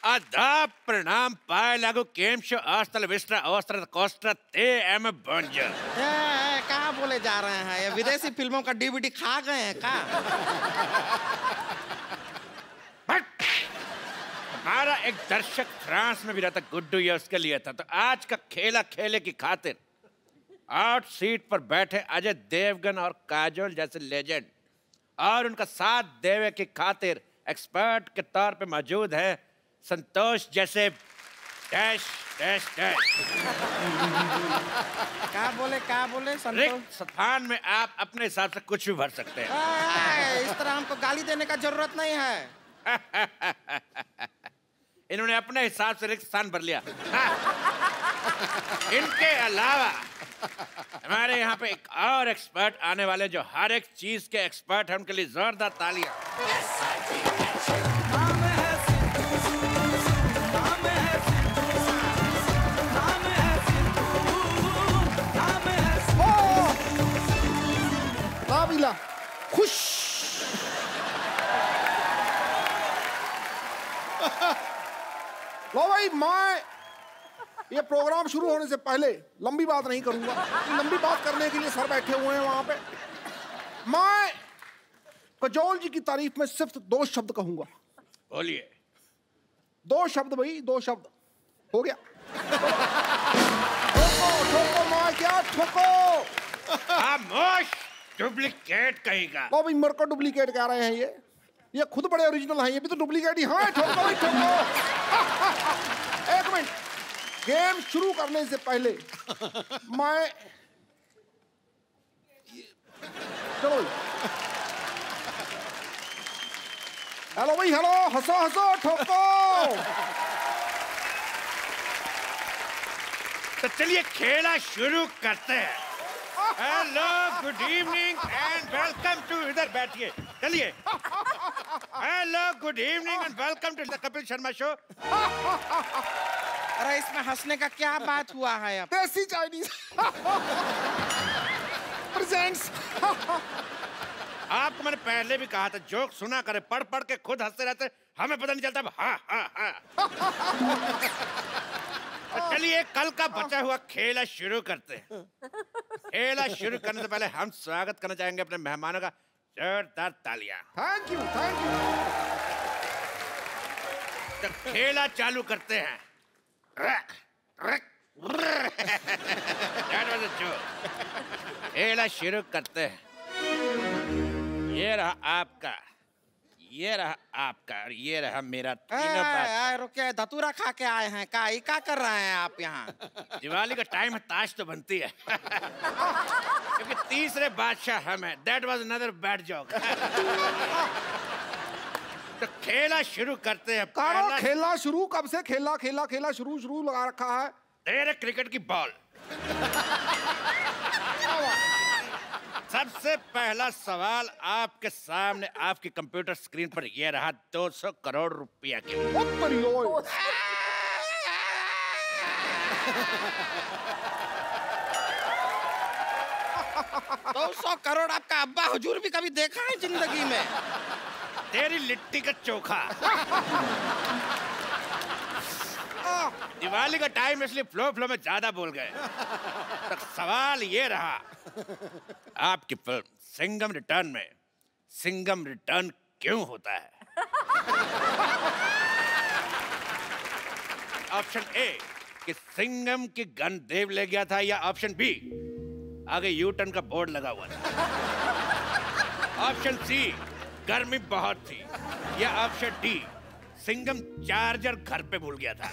आदाब प्रणाम पाए लागू केम शो आस्टल विस्ट्रा ऑस्ट्रा कोस्ट्रा ते एम बंजर। कहाँ बोले जा रहे हैं? ये विदेशी फिल्मों का डीवीडी खा गए हैं का? हमारा एक दर्शक फ्रांस में भी रहता गुड्डू, ये उसके लिए था। तो आज का खेला खेले की खातिर आउट सीट पर बैठे अजय देवगन और काजोल जैसे लेजेंड और उनका साथ देवे की खातिर एक्सपर्ट के तौर पे मौजूद है संतोष जैसे डैश डैश डैश। क्या बोले संतोष? स्थान में आप अपने हिसाब से कुछ भी भर सकते हैं। इस तरह हमको गाली देने का जरूरत नहीं है। इन्होंने अपने हिसाब से रिक्त स्थान भर लिया। इनके अलावा हमारे यहाँ पे एक और एक्सपर्ट आने वाले जो हर एक चीज के एक्सपर्ट हैं, उनके लिए जोरदार तालियां। खुश लो भाई, मैं ये प्रोग्राम शुरू होने से पहले लंबी बात नहीं करूंगा। लंबी बात करने के लिए सर बैठे हुए हैं वहां पे। मैं काजोल जी की तारीफ में सिर्फ 2 शब्द कहूंगा। बोलिए। 2 शब्द भाई, 2 शब्द हो गया। ठोको ठोको मार क्या ठोको। खामोश, डुप्लीकेट कहेगा। लो भाई, मेरे को डुप्लीकेट कह रहे हैं ये खुद बड़े ओरिजिनल हैं, ये भी तो डुप्लीकेट ही। हाँ ठोको भाई ठोको। एक मिनट, गेम शुरू करने से पहले मैं चलो हेलो भाई, हेलो, हंसो हंसो ठोको। तो चलिए खेला शुरू करते हैं। Hello, good evening and welcome to, इधर बैठिए, चलिए। Hello, good evening and welcome to the Kapil Sharma show. अरे इसमें हंसने का क्या बात हुआ है? अब देसी चाइनीज प्रेजेंट्स। आपको मैंने पहले भी कहा था जोक सुना करे, पढ़ पढ़ के खुद हंसते रहते, हमें पता नहीं चलता। हाँ हाँ हाँ। चलिए कल का बचा हुआ खेला शुरू करते हैं। खेला शुरू करने से पहले हम स्वागत करना चाहेंगे अपने मेहमानों का। जोरदार तालियां। Thank you thank you. तो खेला चालू करते हैं। खेला शुरू करते हैं। ये रहा आपका, ये रहा आपका और ये रहा मेरा। तीनों बात रुके, धतूरा खा के आए हैं का? क्या कर रहे हैं आप यहाँ? दिवाली का टाइम है, ताश तो बनती है। क्योंकि तीसरे बादशाह हम हैं। That was another bad joke। तो खेला शुरू करते हैं। खेला शुरू कब से? खेला खेला खेला शुरू लगा रखा है। तेरे क्रिकेट की बॉल। सबसे पहला सवाल आपके सामने, आपकी कंप्यूटर स्क्रीन पर ये रहा 200 करोड़ रुपया के। 200 करोड़ आपका अब्बा हुजूर भी कभी देखा है जिंदगी में? तेरी लिट्टी का चोखा। दिवाली का टाइम इसलिए फ्लो में ज्यादा बोल गए। तो सवाल ये रहा, आपकी फिल्म सिंघम रिटर्न में सिंघम रिटर्न क्यों होता है? ऑप्शन ए कि सिंघम की गन देव ले गया था, या ऑप्शन बी आगे यू टर्न का बोर्ड लगा हुआ था, ऑप्शन सी गर्मी बहुत थी, या ऑप्शन डी सिंघम चार्जर घर पे भूल गया था।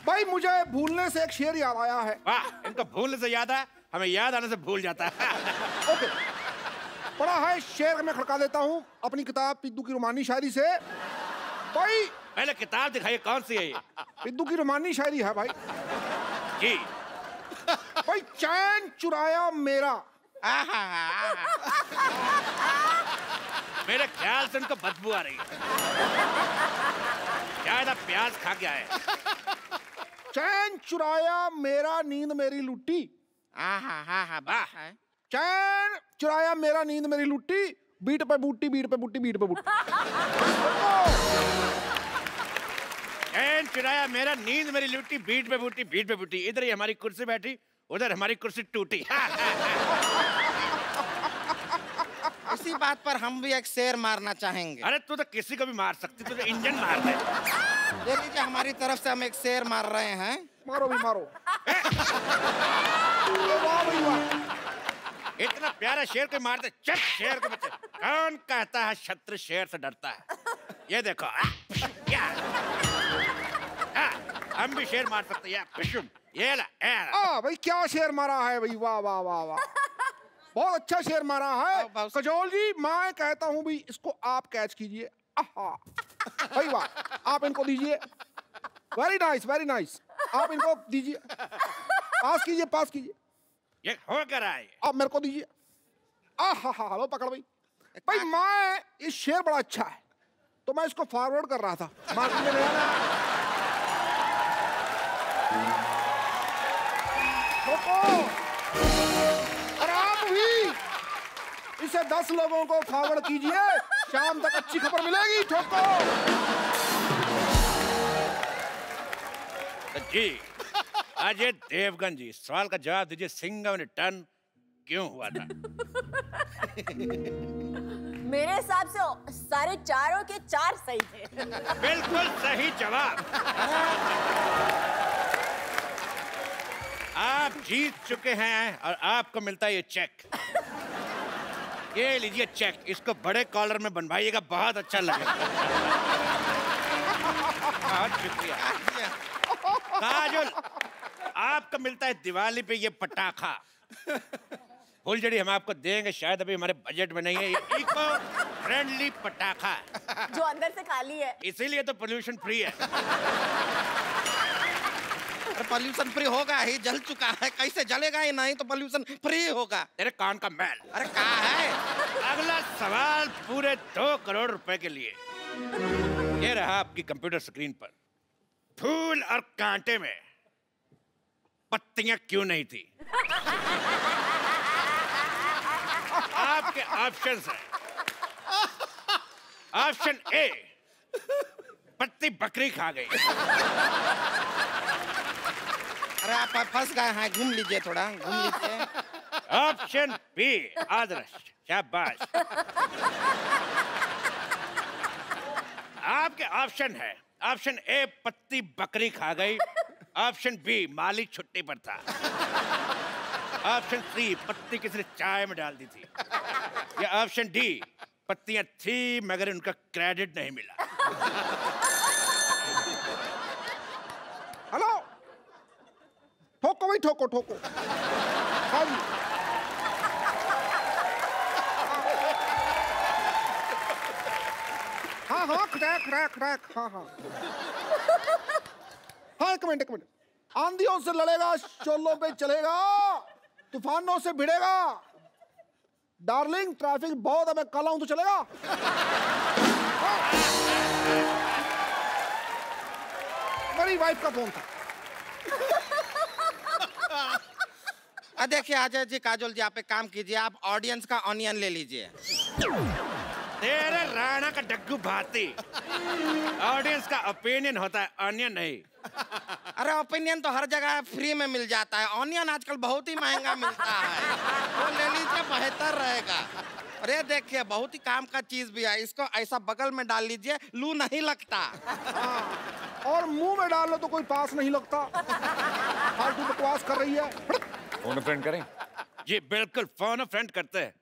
भाई मुझे भूलने से एक शेर याद आया है। वाह, इनको भूलने से याद है, हमें याद आने से भूल जाता है। ओके, पढ़ा है शेर में खड़का देता हूँ अपनी किताब पिद्दू की रोमानी शायरी से। भाई पहले किताब दिखाइए, कौन सी है ये? पिद्दू की रोमानी शायरी है भाई जी। भाई चैन चुराया मेरा। मेरे ख्याल से उनको बदबू आ रही है, शायद आप प्याज खा के आए। चैन चुराया मेरा नींद मेरी लुट्टी। हाँ, चैन चुराया मेरा नींद मेरी लुट्टी, बीट पे बूटी, बीट पे बूटी, बीट पे बूटी। चैन चुराया मेरा, नींद मेरी लूटी, बीट पे बूटी, बीट पे बूटी। इधर ही हमारी कुर्सी बैठी, उधर हमारी कुर्सी टूटी। इसी बात पर हम भी एक शेर मारना चाहेंगे। अरे तू तो किसी को भी मार सकती, तू तो इंजन मार दे। ये लीजिए, हमारी तरफ से हम एक शेर मार रहे हैं। मारो भी मारो। वाह भाई वाह। इतना प्यारा शेर को मारते, चट शेर को बच्चे। कौन कहता है शत्रु शेर से डरता है? ये देखो, क्या हम भी शेर मार सकते हैं। ये ला, भाई क्या शेर मारा है भाई, वाह वाह वाह वाह, बहुत अच्छा शेर मारा है। कजोल जी, मैं कहता हूँ भाई इसको आप कैच कीजिए। भाई वाह, आप इनको दीजिए। Very nice, very nice. आप इनको दीजिए, पास कीजिए, पास कीजिए। ये हो कर आए, आप मेरे को दीजिए। लो पकड़ भाई। भाई मैं, ये शेर बड़ा अच्छा है तो मैं इसको फॉरवर्ड कर रहा था मार्केट में। और आप भी इसे 10 लोगों को फॉरवर्ड कीजिए, शाम तक अच्छी खबर मिलेगी। ठोको। जी अजय देवगन जी, सवाल का जवाब दीजिए, सिंघम ने टर्न क्यों हुआ था? मेरे हिसाब से सारे चारों के 4 सही थे। बिल्कुल सही जवाब। आप जीत चुके हैं और आपको मिलता है ये चेक। ये लीजिए चेक, इसको बड़े कॉलर में बनवाइएगा, बहुत अच्छा लगेगा। बहुत शुक्रिया। काजल, आपको मिलता है दिवाली पे ये पटाखा। फुलझड़ी हम आपको देंगे, शायद अभी हमारे बजट में नहीं है। ये इको फ्रेंडली पटाखा जो अंदर से खाली है, इसीलिए तो पोल्यूशन फ्री है। पोल्यूशन फ्री होगा ही, जल चुका है, कैसे जलेगा ही नहीं तो पोल्यूशन फ्री होगा। तेरे कान का मैल। अरे कहा है? अगला सवाल पूरे 2 करोड़ रुपए के लिए। ये रहा आपकी कंप्यूटर स्क्रीन पर। फूल और कांटे में पत्तियां क्यों नहीं थी? आपके ऑप्शंस हैं। ऑप्शन ए, पत्ती बकरी खा गई। अरे आप फंस गए हैं, घूम लीजिए, थोड़ा घूम लीजिए। ऑप्शन बी, आदर्श, शाबाश। आपके ऑप्शन है, ऑप्शन ए पत्ती बकरी खा गई, ऑप्शन बी माली छुट्टी पर था, ऑप्शन सी पत्ती किसी ने चाय में डाल दी थी, या ऑप्शन डी पत्तियां थी मगर उनका क्रेडिट नहीं मिला। हेलो, ठोको भाई, ठोको ठोको। हाँ जी, हाँ क्रैक क्रैक क्रैक, हाँ। हाँ एक मिनट। आंधियों से लड़ेगा, शोलों पे चलेगा, तूफानों से भिड़ेगा। डार्लिंग ट्रैफिक बहुत है, मैं कल आऊं तो चलेगा? मेरी वाइफ का फोन था। देखिए अजय जी, काजोल जी, आप एक काम कीजिए, आप ऑडियंस का ऑनियन ले लीजिए। तेरे राणा का डग्गू भाती। ऑडियंस का ओपिनियन होता है, ऑनियन नहीं। अरे ओपिनियन तो हर जगह फ्री में मिल जाता है, ऑनियन आजकल बहुत ही महंगा मिलता है, तो ले लीजिए, बेहतर रहेगा। अरे देखिए, बहुत ही काम का चीज भी है, इसको ऐसा बगल में डाल लीजिए, लू नहीं लगता। और मुंह में डाल लो तो कोई पास नहीं लगता। फालतू बकवास कर रही है। फोन फ्रेंड करें? जी बिल्कुल, फोन फ्रेंड करते हैं।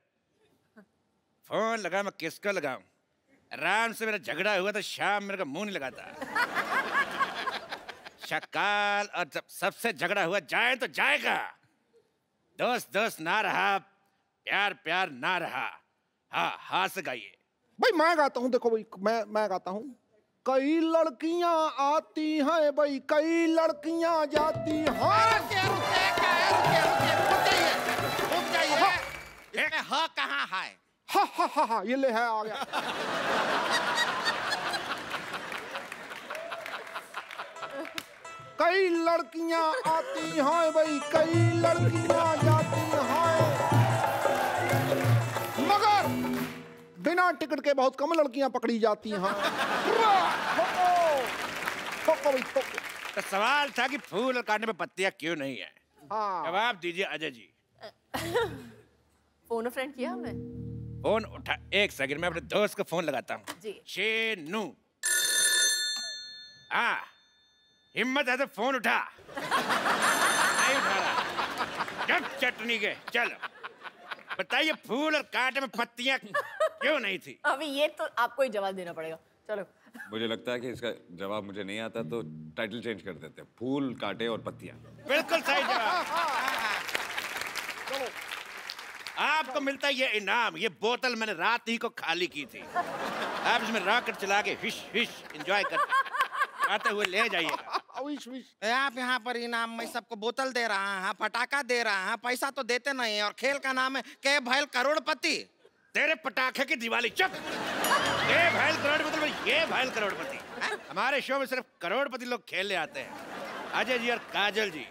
फोन लगा, मैं किसको लगाऊं? राम से मेरा झगड़ा हुआ तो शाम मेरे को मुंह नहीं लगाता। शकाल और जब सबसे झगड़ा हुआ, जाए तो जाएगा। दोस्त दोस्त ना रहा, प्यार प्यार ना रहा। हाँ से गाइए। भाई मैं गाता हूँ, देखो भाई, मैं गाता हूँ। कई लड़कियां आती हैं भाई, कई लड़कियां जाती हैं। रुक जाइए, इसमें ह कहाँ है? हा, ये ले है, आ गया। कई लड़कियां आती हैं भाई, कई लड़कियां जाती हैं, मगर बिना टिकट के बहुत कम लड़कियां पकड़ी जाती हैं। ठोको भाई ठोको। तो सवाल था कि फूल और कांटे में पत्तियां क्यों नहीं है? हाँ। जवाब दीजिए अजय जी। फोन फ्रेंड किया हमने। फोन उठा, एक सेकंड में अपने दोस्त को फोन लगाता हूँ। जी। शेनू, हाँ हिम्मत है तो फोन उठा। नहीं उठा रहा। जब चटनी के चलो बताइए, फूल और कांटे में पत्तियां क्यों नहीं थी? अभी ये तो आपको ही जवाब देना पड़ेगा। चलो। मुझे लगता है कि इसका जवाब मुझे नहीं आता, तो टाइटल चेंज कर देते हैं, फूल कांटे और पत्तियां। बिल्कुल सही जवाब। आपको मिलता है ये इनाम। ये बोतल मैंने रात ही को खाली की थी। आप इसमें रॉकेट चला के हिश हिश एंजॉय करते आते हुए ले जाइएगा। आप यहाँ पर इनाम में सबको बोतल दे रहा है, पटाखा दे रहा है, पैसा तो देते नहीं है, और खेल का नाम है के भैल करोड़पति। तेरे पटाखे की दिवाली। चुप। ये भैल करोड़पति, ये भैल करोड़पति। हमारे शो में सिर्फ करोड़पति लोग खेलने आते हैं। अजय जी और काजल जी,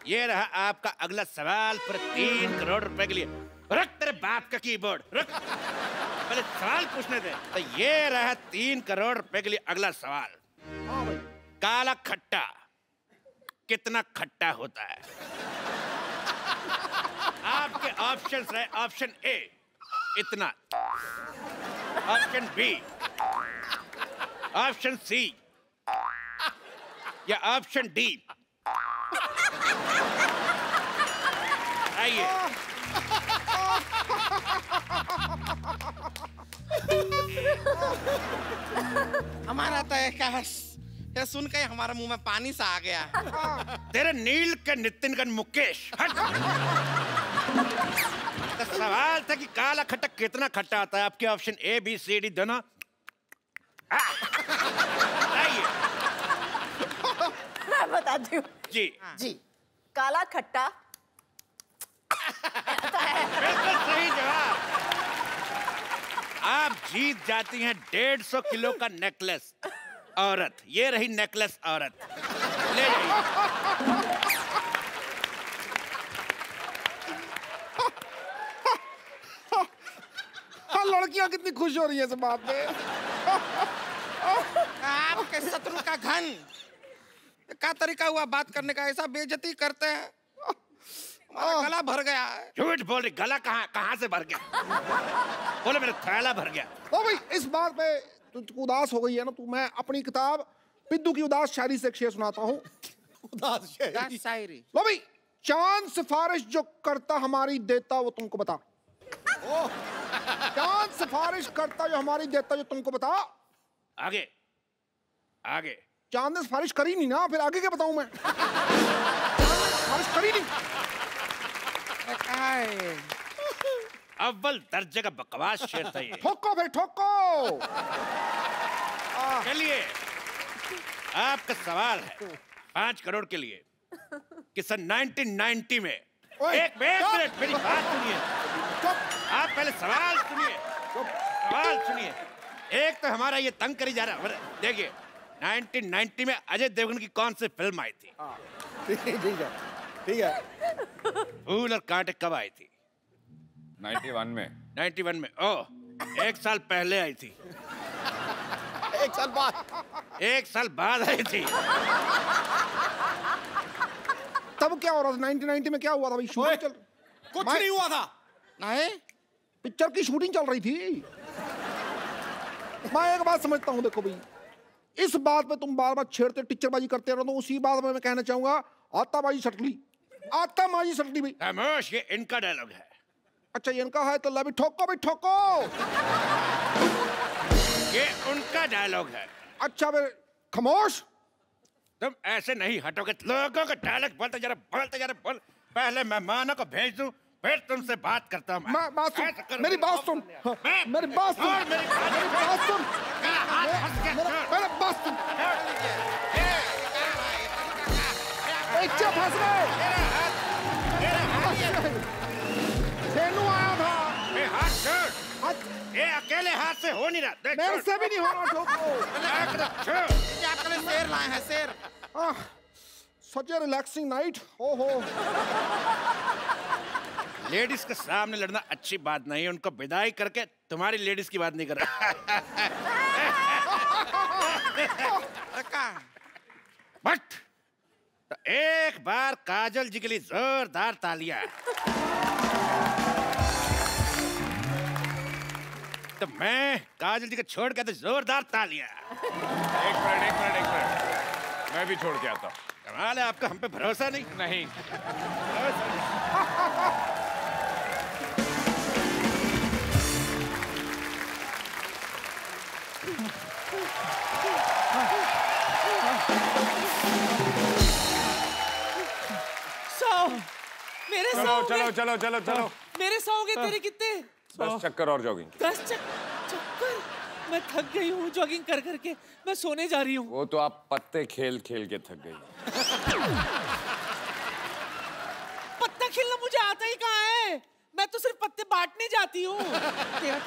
ये रहा आपका अगला सवाल पर 3 करोड़ रुपए के लिए। रख तेरे बाप का कीबोर्ड, रख। पहले सवाल पूछने दे। तो ये रहा 3 करोड़ रुपए के लिए अगला सवाल। काला खट्टा कितना खट्टा होता है? आपके ऑप्शंस रहे, ऑप्शन ए इतना, ऑप्शन बी, ऑप्शन सी या ऑप्शन डी। आइए। हमारा तो ये सुन के हमारे मुंह में पानी सा आ गया। तेरे नील के नितिन मुकेश, हट। तो सवाल था कि काला खट्टा कितना खट्टा आता है? आपके option A B C D दोनों। आइए। मैं बताती हूँ। जी जी, काला खट्टा बिल्कुल सही जवाब। आप जीत जाती हैं 150 किलो का नेकलेस औरत। ये रही नेकलेस औरत, ले जाइए। हाँ, लड़कियां कितनी खुश हो रही है इस बात पे। आपके शत्रु का घन क्या तरीका हुआ बात करने का? ऐसा बेइज्जती करते हैं। हमारा गला भर गया है। झूठ बोल रही। गला कहाँ से भर गया? बोले मेरा थैला भर गया। तो भाई इस बात पे तू उदास हो गई है ना तू, मैं अपनी किताब पिद्दू की उदास शायरी से एक शेर सुनाता हूँ। उदास शायरी। लो भाई, चांद सिफारिश जो करता हमारी देता वो तुमको बता। चांद सिफारिश करता जो हमारी देता जो तुमको बता। आगे आगे। चांद ने सिफारिश करी नहीं ना, फिर आगे क्या बताऊं मैं? सिफारिश करी नहीं। अव्वल दर्जे का बकवास शेर था ये। ठोको फिर ठोको। चलिए, आपका सवाल है 5 करोड़ के लिए कि सन 1990 में एक मिनट मेरी बात सुनिए। आप पहले सवाल सुनिए। सवाल सुनिए। एक तो हमारा ये तंग करी जा रहा है। देखिए 1990 में अजय देवगन की कौन सी फिल्म आई थी? ठीक है। फूल और कांटे कब आई थी? 91 में। 91 में। ओह, 1 साल पहले आई थी। 1 साल बाद। 1 साल बाद आई थी। तब क्या हो रहा था 1990 में? क्या हुआ था भाई? शूटिंग चल कुछ नहीं हुआ था। नहीं, पिक्चर की शूटिंग चल रही थी। मैं एक बात समझता हूँ, देखो भाई, इस बात पे तुम बार बार छेड़ते टीचरबाजी करते रहो, तो उसी बात में मैं कहना चाहूंगा आताबाजी सटली, आताबाजी सटली भाई। खामोश, ये इनका डायलॉग है। अच्छा ये इनका है तो ला भी ठोको भाई ठोको। ये उनका डायलॉग है। अच्छा फिर खामोश। तुम ऐसे नहीं हटोगे। लोगों का डायलॉग बोलते जा रहे बोल। पहले मेहमानों को भेज दूं, फिर तुमसे बात करता हूँ। बात सुन, मेरी बात सुन, मेरी बात सुन, मेरी बात सुन, मेरी बात सुन। चुप फंस गए। सेनू आया था। ये अकेले हाथ से हो नहीं रहा। मेरे से भी नहीं हो रहा। आपके लिए शेर लाए हैं, शेर। सच ए रिलैक्सिंग नाइट। ओहो, लेडीज के सामने लड़ना अच्छी बात नहीं है। उनको विदाई करके तुम्हारी लेडीज की बात नहीं कर रहा। बट तो एक बार काजल जी के लिए जोरदार तालियां। तो मैं काजल जी को छोड़ के तो जोरदार तालियां। एक मिनट मैं भी छोड़ के आता हूँ। कमाल है आपका, हम पे भरोसा नहीं। नहीं मेरे चलो मेरे 100 हो गए, तेरे कितने? 10 चक्कर और जॉगिंग। 10 चक्कर? मैं थक गई हूँ जॉगिंग कर करके, मैं सोने जा रही हूँ। वो तो आप पत्ते खेल खेल के थक गई। पत्ता खेलना मुझे आता ही कहाँ है, मैं तो सिर्फ पत्ते बांटने जाती हूँ। तेरा।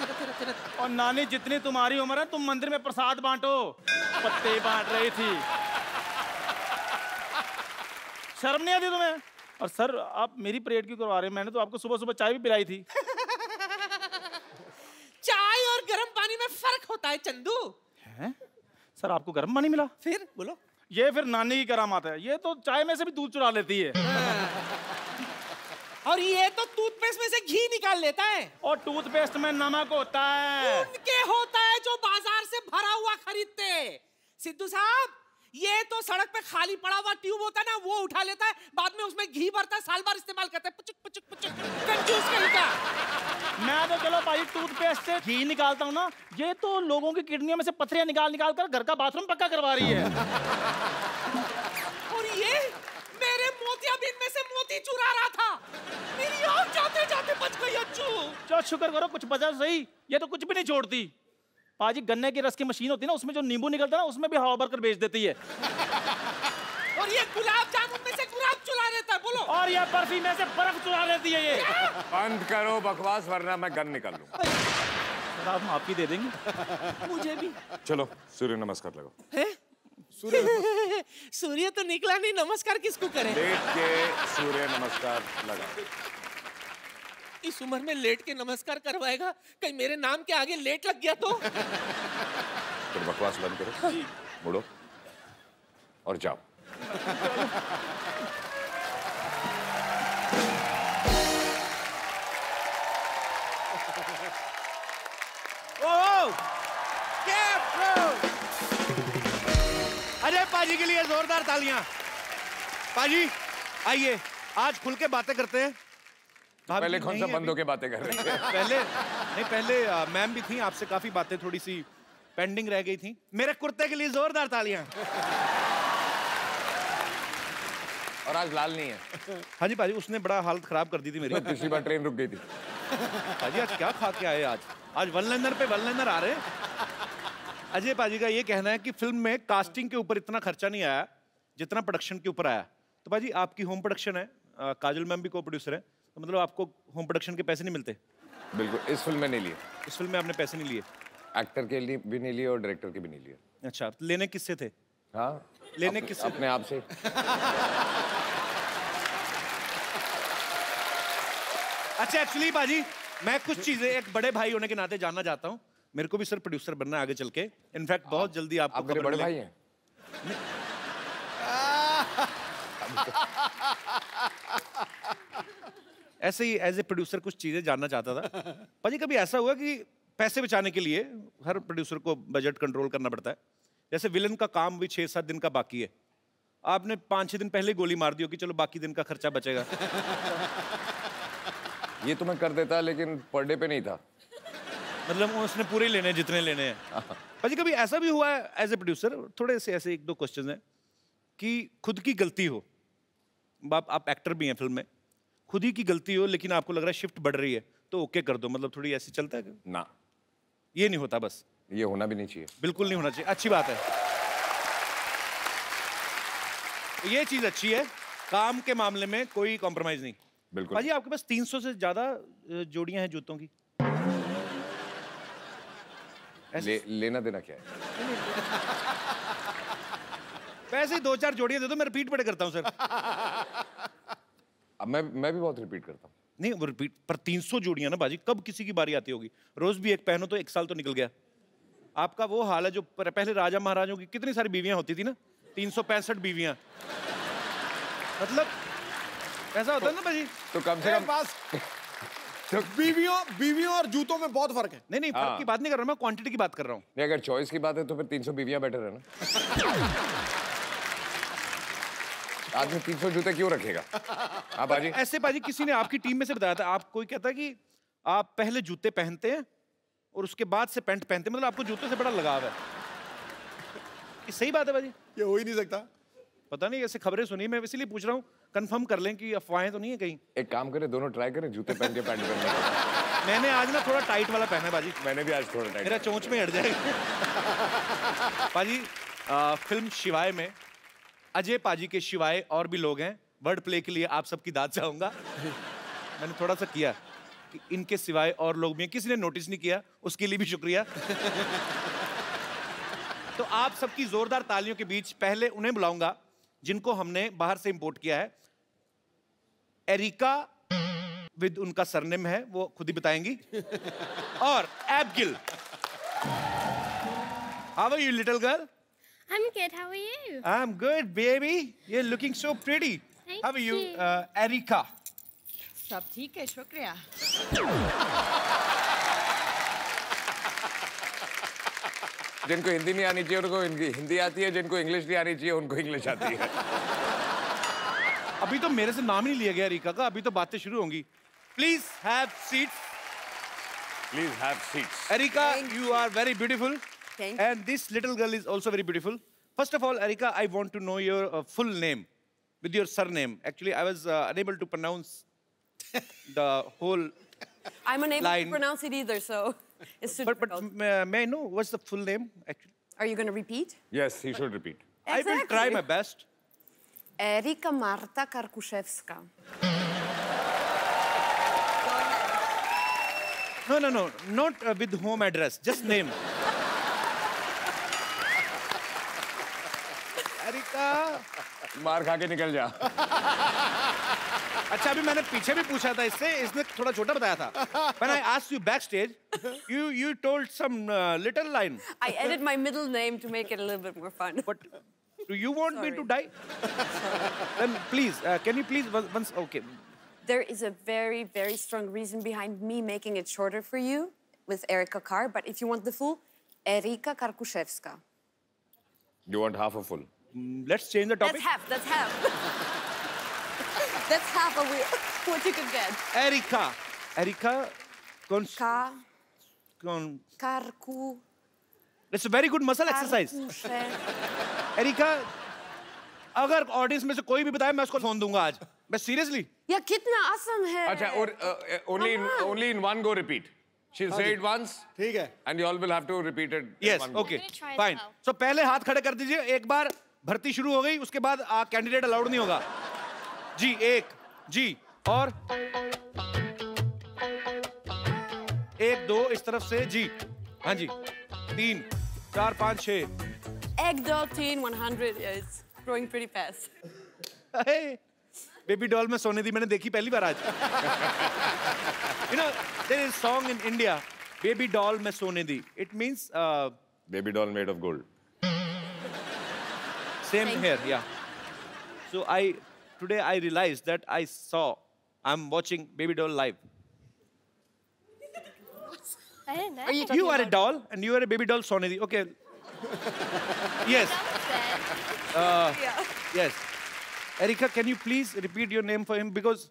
और नानी जितनी तुम्हारी उम्र है तुम मंदिर में प्रसाद बांटो, पत्ते बांट रही थी। शर्म नहीं आती तुम्हें? और सर आप मेरी परेड क्यों करवा रहे हैं? मैंने तो आपको सुबह सुबह चाय भी पिलाई थी। चाय और गर्म पानी में फर्क होता है चंदू। हैं? सर आपको गर्म पानी मिला? फिर बोलो। ये फिर नानी की करामात है, ये तो चाय में से भी दूध चुरा लेती है। और ये तो टूथपेस्ट में से घी निकाल लेता है। और टूथपेस्ट में नमक होता है। उनके होता है जो बाजार से भरा हुआ खरीदते। सिद्धू साहब, ये तो सड़क पे खाली पड़ा हुआ ट्यूब होता है ना, वो उठा लेता है, बाद में उसमें घी भरता है, साल भर इस्तेमाल करता है। पुचुक पुचुक पुचुक, कंजूस कहीं का। मैं तो चलो भाई टूथपेस्ट से घी निकालता हूँ ना, ये तो लोगों की किडनियों में से पथरियां निकाल निकाल कर घर का बाथरूम पक्का करवा रही है। और ये मेरे मोतियाबिंद में से मोती चुरा रहा था, मेरी आँख जाते जाते बच गई। अच्छू चलो शुक्र करो कुछ बचा सही, ये तो कुछ भी नहीं छोड़ती। पाजी गन्ने के रस की मशीन होती है ना, उसमें जो नींबू निकलता है ना, उसमें भी हवा भरकर बेच देती है। और ये गुलाब जामुन में से गुलाब चुरा लेता है। बोलो। और ये बर्फी में से बर्फ चुरा लेती है ये। बंद करो बकवास वरना मैं गन निकाल लूं। सर आप माफी दे देंगे? मुझे भी। चलो सूर्य नमस्कार लगाओ। है? सूर्य तो निकला नहीं, नमस्कार किसको करें? लेट के सूर्य नमस्कार लगाओ। इस उम्र में लेट के नमस्कार करवाएगा, कहीं मेरे नाम के आगे लेट लग गया तो? फिर बकवास बंद करो, मुड़ो और जाओ। अजय पाजी के लिए जोरदार तालियां। पाजी आइए, आज खुल के बातें करते हैं। पहले कौन सा बंदों के बातें कर रहे थे? पहले मैम भी थी, आपसे काफी बातें थोड़ी सी पेंडिंग रह गई थी। मेरे कुर्ते के लिए जोरदार तालियां। और आज लाल नहीं है। हाँ जी पाजी, उसने बड़ा हालत खराब कर दी थी मेरी। पिछली बार ट्रेन रुक गई थी। पाजी आज क्या खा के आए? आज वन लाइनर पे वन लाइनर आ रहे हैं। अजय पाजी का ये कहना है कि फिल्म में कास्टिंग के ऊपर इतना खर्चा नहीं आया जितना प्रोडक्शन के ऊपर आया। तो पाजी आपकी होम प्रोडक्शन है, काजल मैम भी को प्रोड्यूसर है, तो मतलब आपको होम प्रोडक्शन के पैसे नहीं मिलते? बिल्कुल, इस फिल्म में नहीं लिए। इस फिल्म में आपने पैसे नहीं लिए? एक्टर के लिए भी नहीं लिए और डायरेक्टर के भी नहीं लिए। अच्छा, तो लेने किससे थे? हाँ, लेने किससे? अपने आप से। अच्छा एक्चुअली बाजी, मैं कुछ चीजें एक बड़े भाई होने के नाते जानना चाहता हूँ। मेरे को भी सर प्रोड्यूसर बनना है आगे चल के। इनफैक्ट बहुत जल्दी आपको आप मेरे बड़े भाई हैं। ऐसे ही एज ए प्रोड्यूसर कुछ चीजें जानना चाहता था। पाजी कभी ऐसा हुआ कि पैसे बचाने के लिए हर प्रोड्यूसर को बजट कंट्रोल करना पड़ता है? जैसे विलन का काम भी 6-7 दिन का बाकी है, आपने 5-6 दिन पहले गोली मार दी हो कि चलो बाकी दिन का खर्चा बचेगा। ये तो मैं कर देता लेकिन पर डे पे नहीं था। मतलब उसने पूरे लेने हैं जितने लेने हैं। पाजी कभी ऐसा भी हुआ है एज ए प्रोड्यूसर, थोड़े से ऐसे 1-2 क्वेश्चन हैं, कि खुद की गलती हो, आप एक्टर भी हैं फिल्म में, खुद ही की गलती हो लेकिन आपको लग रहा है शिफ्ट बढ़ रही है तो ओके कर दो, मतलब थोड़ी ऐसे चलता है? ना, ये नहीं होता? बस ये होना भी नहीं चाहिए। बिल्कुल नहीं होना चाहिए। अच्छी बात है, ये चीज अच्छी है, काम के मामले में कोई कॉम्प्रोमाइज नहीं। बिल्कुल। पाजी आपके पास 300 से ज्यादा जोड़ियां हैं जूतों की। लेना देना क्या है? वैसे ही 2-4 जोड़ियां दे दो, मैं रिपीट बड़े करता हूँ सर। अब मैं भी बहुत रिपीट करता हूँ। नहीं वो रिपीट पर 300 जोड़ियां ना बाजी, कब किसी की बारी आती होगी? रोज भी एक पहनो तो 1 साल तो निकल गया। आपका वो हाल है जो पहले राजा महाराजों की कितनी सारी बीवियां होती थी ना, 365 बीवियां। मतलब ऐसा होता है ना बाजी। तो कम से कम पास बीवियों और जूतों में बहुत फर्क है। नहीं फर्क की बात नहीं कर रहा मैं, क्वांटिटी की बात कर रहा हूँ। नहीं, अगर चॉइस की बात है तो फिर 300 बीवियां बेटर है ना। आदमी 300 जूते क्यों रखेगा? हाँ बाजी। ऐसे बाजी किसी ने आपकी टीम में से बताया था, आप कोई कहता है कि आप पहले जूते पहनते हैं और उसके बाद से पैंट पहनते हैं, मतलब आपको जूतों से बड़ा लगाव है। ये सही बात है बाजी? ये हो ही नहीं सकता। पता नहीं, ऐसे खबरें सुनी, मैं इसीलिए पूछ रहा हूँ, कंफर्म कर लें कि अफवाहें तो नहीं है कहीं। एक काम करें, दोनों ट्राई करें, जूते पहन के पैंट पहनने। मैंने आज ना थोड़ा टाइट वाला पहना है बाजी। मैंने भी आज थोड़ा टाइट। मेरा चोंच में हट जाएगा। बाजी फिल्म शिवाय में अजय पाजी के शिवाय और भी लोग हैं। वर्ड प्ले के लिए आप सबकी दाद चाहूंगा। मैंने थोड़ा सा किया कि इनके सिवाय और लोग भी हैं, किसी ने नोटिस नहीं किया, उसके लिए भी शुक्रिया। तो आप सबकी जोरदार तालियों के बीच पहले उन्हें बुलाऊंगा जिनको हमने बाहर से इंपोर्ट किया है। एरिका विद उनका सरनेम है, वो खुद ही बताएंगी। और Abigail. How are you little girl? I'm good. How are you? I'm good, baby. You're looking so pretty. Thank How are you, you. Erika? सब ठीक है, शुक्रिया। जिनको हिंदी नहीं आनी चाहिए उनको हिंदी आती है, जिनको इंग्लिश नहीं आनी चाहिए उनको इंग्लिश आती है। अभी तो मेरे से नाम ही नहीं लिया गया एरिका का, अभी तो बातें शुरू होंगी। Please have seats. Please have seats. Erika, you are very beautiful. Thank you. And this little girl is also very beautiful. First of all, Erika, I want to know your full name with your surname. Actually, I was unable to pronounce the whole I'm unable line. to pronounce it either, so it's too But difficult. may I know what's the full name actually? Are you going to repeat? Yes, he should repeat. I will try my best. Erika Marta Karkuszewska. No, not with home address, just name. Erika. मार खा के निकल जा। अच्छा, अभी मैंने पीछे भी पूछा था इससे, इसने थोड़ा छोटा बताया था। When I asked you backstage, you told some little line. I added my middle name to make it a little bit more fun. But do you want me to die? Then please, can you please once? Okay. There is a very, very strong reason behind me making it shorter for you with Erika Kar, but if you want the full, Erika Karkuszewska. You want half a full? Let's change the topic. That's half. That's half of what you could get. Erika, Karku. It's a very good muscle exercise. Erika, अगर audience में से कोई भी बताए मैं उसको phone दूंगा आज। बस सीरियसली। या कितना आसान है। अच्छा, और only in one go repeat. She'll say it once. ठीक है। And you all will have to repeat it. Yes, in one okay, I'm gonna try as fine. well. So पहले हाथ खड़े कर दीजिए। एक बार भर्ती शुरू हो गई, उसके बाद कैंडिडेट अलाउड नहीं होगा। जी, एक, जी, और 1 2 इस तरफ से, जी, हाँ जी, 3 4 5 6। Egg doll teen 100. Yeah, it's growing pretty fast. Baby doll में सोने दी मैंने देखी पहली बार आज। You know, there is song in India, baby doll में सोने दी. It means Baby doll made of gold. same here, yeah. So today I realized that I'm watching Baby Doll live. I didn't know. Are you You are a doll and you are a baby doll, Sonidhi. Okay. Yes. Yes. Erika, can you please repeat your name for him because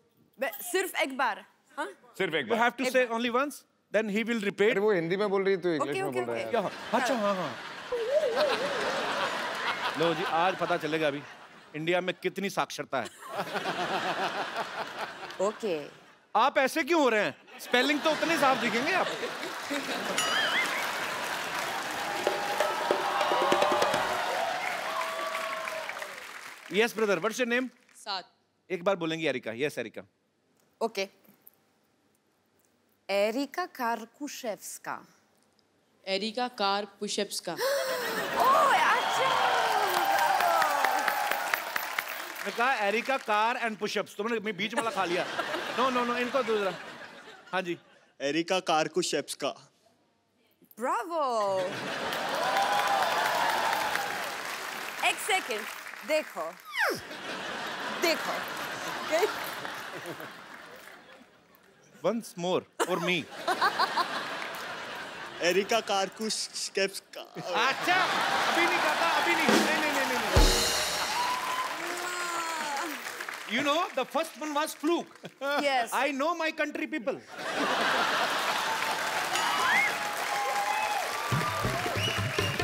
सिर्फ एक बार, हाँ? सिर्फ एक you bar. have to say only once, then he will repeat. अरे वो हिंदी में बोल रही है तो इंग्लिश Okay, में okay, बोल रहा है। क्या? अच्छा, हाँ। लो जी, आज पता चलेगा अभी इंडिया में कितनी साक्षरता है। Okay. आप ऐसे क्यों हो रहे हैं? स्पेलिंग तो उतने साफ दिखेंगे आप। Yes, brother. What's your name? सात। एक बार बोलेंगी Erika. Yes, Erika. Okay. Erika Karkuszewska. Erika car pushups का। Oh, अच्छा। मैं कहा एरिका कार एंड पुशअप्स, तुमने बीच वाला खा लिया। नो इनको दूसरा। हाँ जी। Erika Karkushevska. Bravo! एक सेकंड, देखो। Okay? Once more for me. Erika Karkushevska. अच्छा, अभी नहीं कहता, अभी नहीं। नहीं। You know, the first one was fluke. Yes. I know my country people.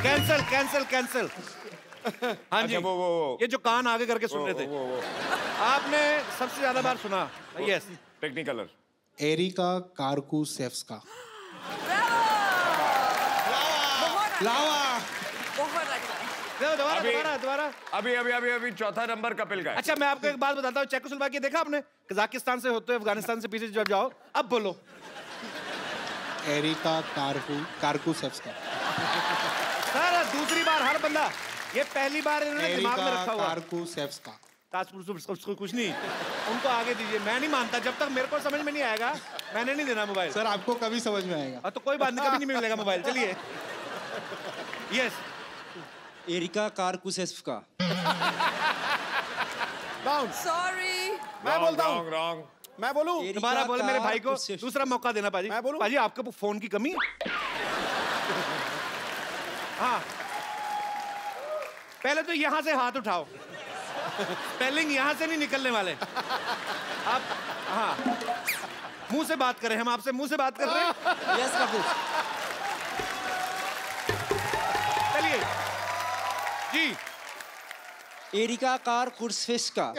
Cancel. हाँ जी। अच्छा, वो। ये जो कान आगे करके सुन रहे थे। वो। आपने सबसे ज्यादा बार सुना। Yes. टेक्निकलर। एरिका कार्कुशेव्स्का। लावा। बहुत अच्छा। दोबारा। अभी चौथा नंबर कपिल का है। अच्छा, मैं आपको एक बात बताता हूँ। चेकोस्लोवाकिया देखा आपने? कजाकिस्तान से होते हुए अफगानिस्तान से पीछे जब जाओ, अब बोलो। एरिका कार्कुशेव्स्का। सर, दूसरी बार हर बंदा। ये पहली बार इन्होंने दिमाग में रखा हुआ। कार्कुशेव्स्का। कुछ नहीं, उनको आगे दीजिए। मैं नहीं मानता, जब तक मेरे को समझ में नहीं आएगा मैंने नहीं देना मोबाइल। सर आपको कभी समझ में आएगा। तो कोई बात नहीं, कभी नहीं मिलेगा मोबाइल। चलिए। यस। एरिका कार्कुशेव्स्का। Sorry. मैं बोलता हूँ। रॉन्ग। मैं बोलूँ? दोबारा बोले मेरे भाई को। दूसरा मौका देना पाजी। मैं बोलूँ? पाजी, आपके फोन की कमी है? हाँ, पहले तो यहाँ से हाथ उठाओ। स्पेलिंग यहाँ से नहीं निकलने वाले। आप हाँ, मुंह से बात करें। हम आपसे मुंह से बात कर रहे हैं। यस कपिल। चलिए जी। एरिका कार्कुशेव्स्का।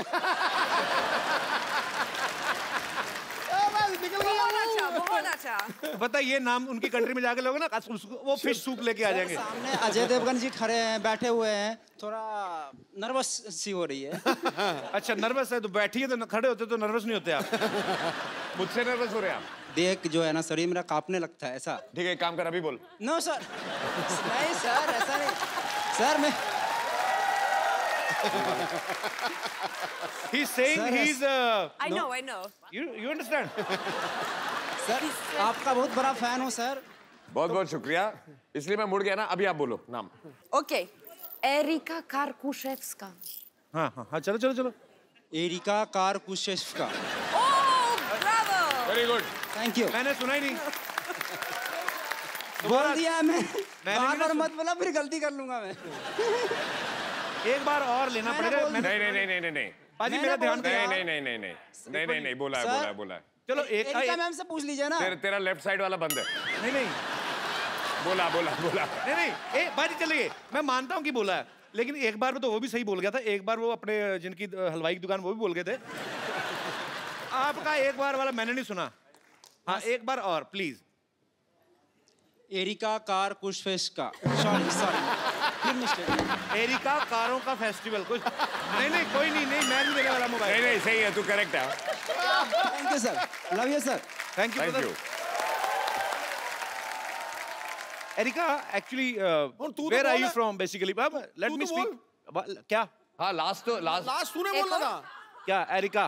बहुत अच्छा। पता है, ये नाम उनकी कंट्री में जाके लोगे ना, वो फिश सूप लेके आ जाएंगे। सामने अजय देवगन जी खड़े हैं, बैठे हुए हैं, थोड़ा नर्वस सी हो रही है। अच्छा, नर्वस है तो बैठिए, तो खड़े होते तो नर्वस नहीं होते आप। मुझसे नर्वस हो रहे हैं आप? देख जो है ना, शरीर मेरा कांपने लगता है ऐसा। ठीक है, एक काम कर, अभी बोल। No sir. नहीं सर, ऐसा नहीं सर। मैं He's saying he's I know. You understand? Sir आपका बहुत बड़ा फैन हूँ सर। बहुत शुक्रिया। इसलिए मैं मुड़ गया ना। अभी आप बोलो नाम। Okay. Erika Karkushevska. हाँ, चलो। Erika Karkushevska. Oh, bravo. Very good. Thank you. मैंने सुना ही नहीं। बोल दिया मैं। मैंने बार मत बोला, फिर गलती कर लूंगा मैं। एक बार और लेना पड़ेगा। नहीं। पाजी, मेरा ध्यान दे। नहीं, बोला है। चलो एरिका मैम से पूछ लीजिए ना। तेरा लेफ्ट साइड वाला बंद है। नहीं। बोला। नहीं। बाजी चलिए, मैं मानता हूँ कि बोला है, लेकिन एक बार में तो वो भी सही बोल गया था। एक बार वो अपने जिनकी हलवाई की दुकान, वो भी बोल गए थे। आपका एक बार वाला मैंने नहीं सुना। हाँ, एक बार और प्लीज। एरिका कार्कुशेव्स्का। सॉरी। एरिका कारों का फेस्टिवल कुछ नहीं, कोई नहीं, मैं नहीं देने वाला मोबाइल। नहीं, सही है, तू करेक्ट है। Thank you sir. Love you sir. Thank you. Erika, actually where are you from basically? Let me speak. क्या? हाँ, लास्ट तूने बोला था क्या? Erika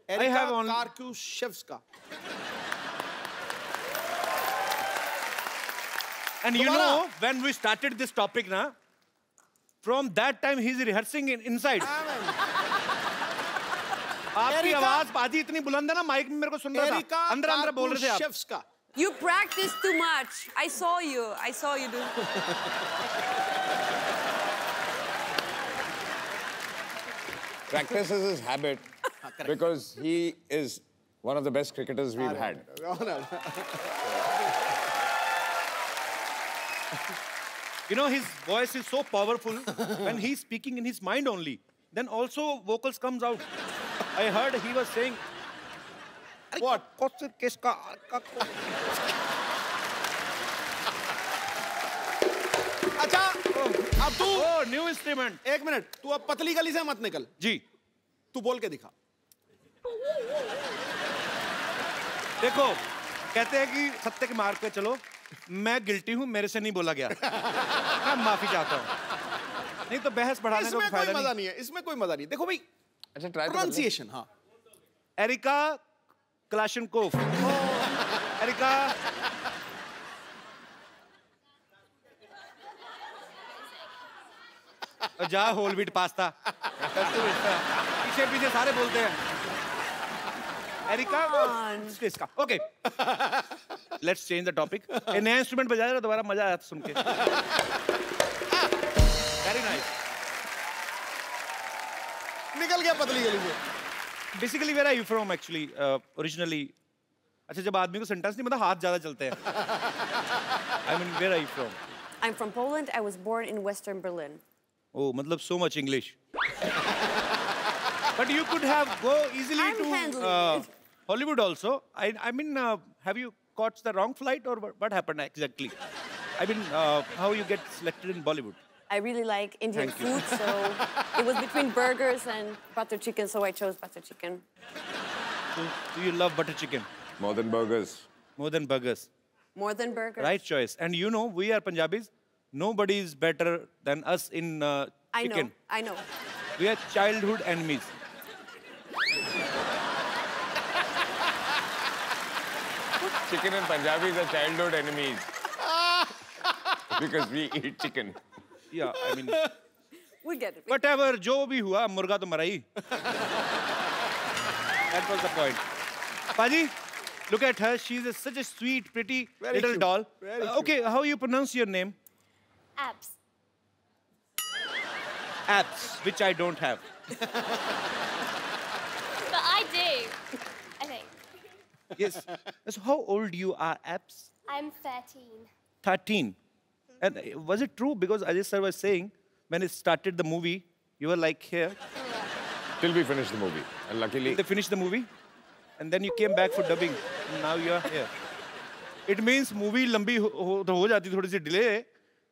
Karkuszewska. And you know, when we started this topic na, from that time he's rehearsing inside. आपकी आवाज पाजी इतनी बुलंद है ना, माइक में मेरे को सुन रहा था। अंदर बोल रहे थे आप। You practice too much. I saw you do. Practice is his habit because he is one of the best cricketers we've had. You know, his voice is so powerful when he's speaking in his mind only. Then also vocals comes out. I heard he was saying, what? अच्छा, अब तू new instrument. एक minute, तू अब पतली गली से मत निकल जी। तू बोल के दिखा। देखो, कहते हैं कि सत्य के मार्ग पे चलो। मैं गिल्टी हूं, मेरे से नहीं बोला गया। मैं माफी चाहता हूं। नहीं तो बहस बढ़ाने का कोई फायदा नहीं। नहीं है, इसमें कोई मजा नहीं। देखो भाई, अच्छा, ट्राई प्रोनाउंसिएशन। हाँ, एरिका Kalashnikov. Erika. जा होल व्हीट पास्ता पीछे पीछे सारे बोलते हैं एरिका इसका okay let's change the topic नया इंस्ट्रूमेंट बजाया ना दोबारा मजा आया सुन के वेरी नाइस निकल गया पतली गली में basically where are you from actually originally अच्छा जब आदमी को सेंटेंस नहीं मतलब हाथ ज्यादा चलते हैं I mean where are you from I'm from Poland. I was born in Western Berlin. Oh, मतलब so much English. But you could have go easily I'm to handling it. Hollywood also. I mean, have you caught the wrong flight or what happened exactly? I mean, how you get selected in Bollywood? I really like Indian Thank you. food, so it was between burgers and butter chicken, so I chose butter chicken. So, do you love butter chicken? More than burgers. More than burgers. More than burgers. Right choice. And you know, we are Punjabis. Nobody is better than us in chicken. I know. We are childhood enemies. Chicken and Punjabis are childhood enemies. Because we eat chicken. Yeah, I mean. We get it. Whatever, जो भी हुआ मुर्गा तो मरा ही. That was the point. Paji, look at her. She's such a sweet, pretty little cute. doll. Very cute. Okay, how you pronounce your name? Abs. Abs, which I don't have. But I do. I think. Yes. So how old you are, Abs? I'm 13. 13. And was it true? Because Ajay sir was saying, when it started the movie, you were like here. Till we finished the movie. And luckily... They finished the movie. And then you came back for dubbing. And now you are here. It means movie लंबी हो जाती थोड़ी सी delay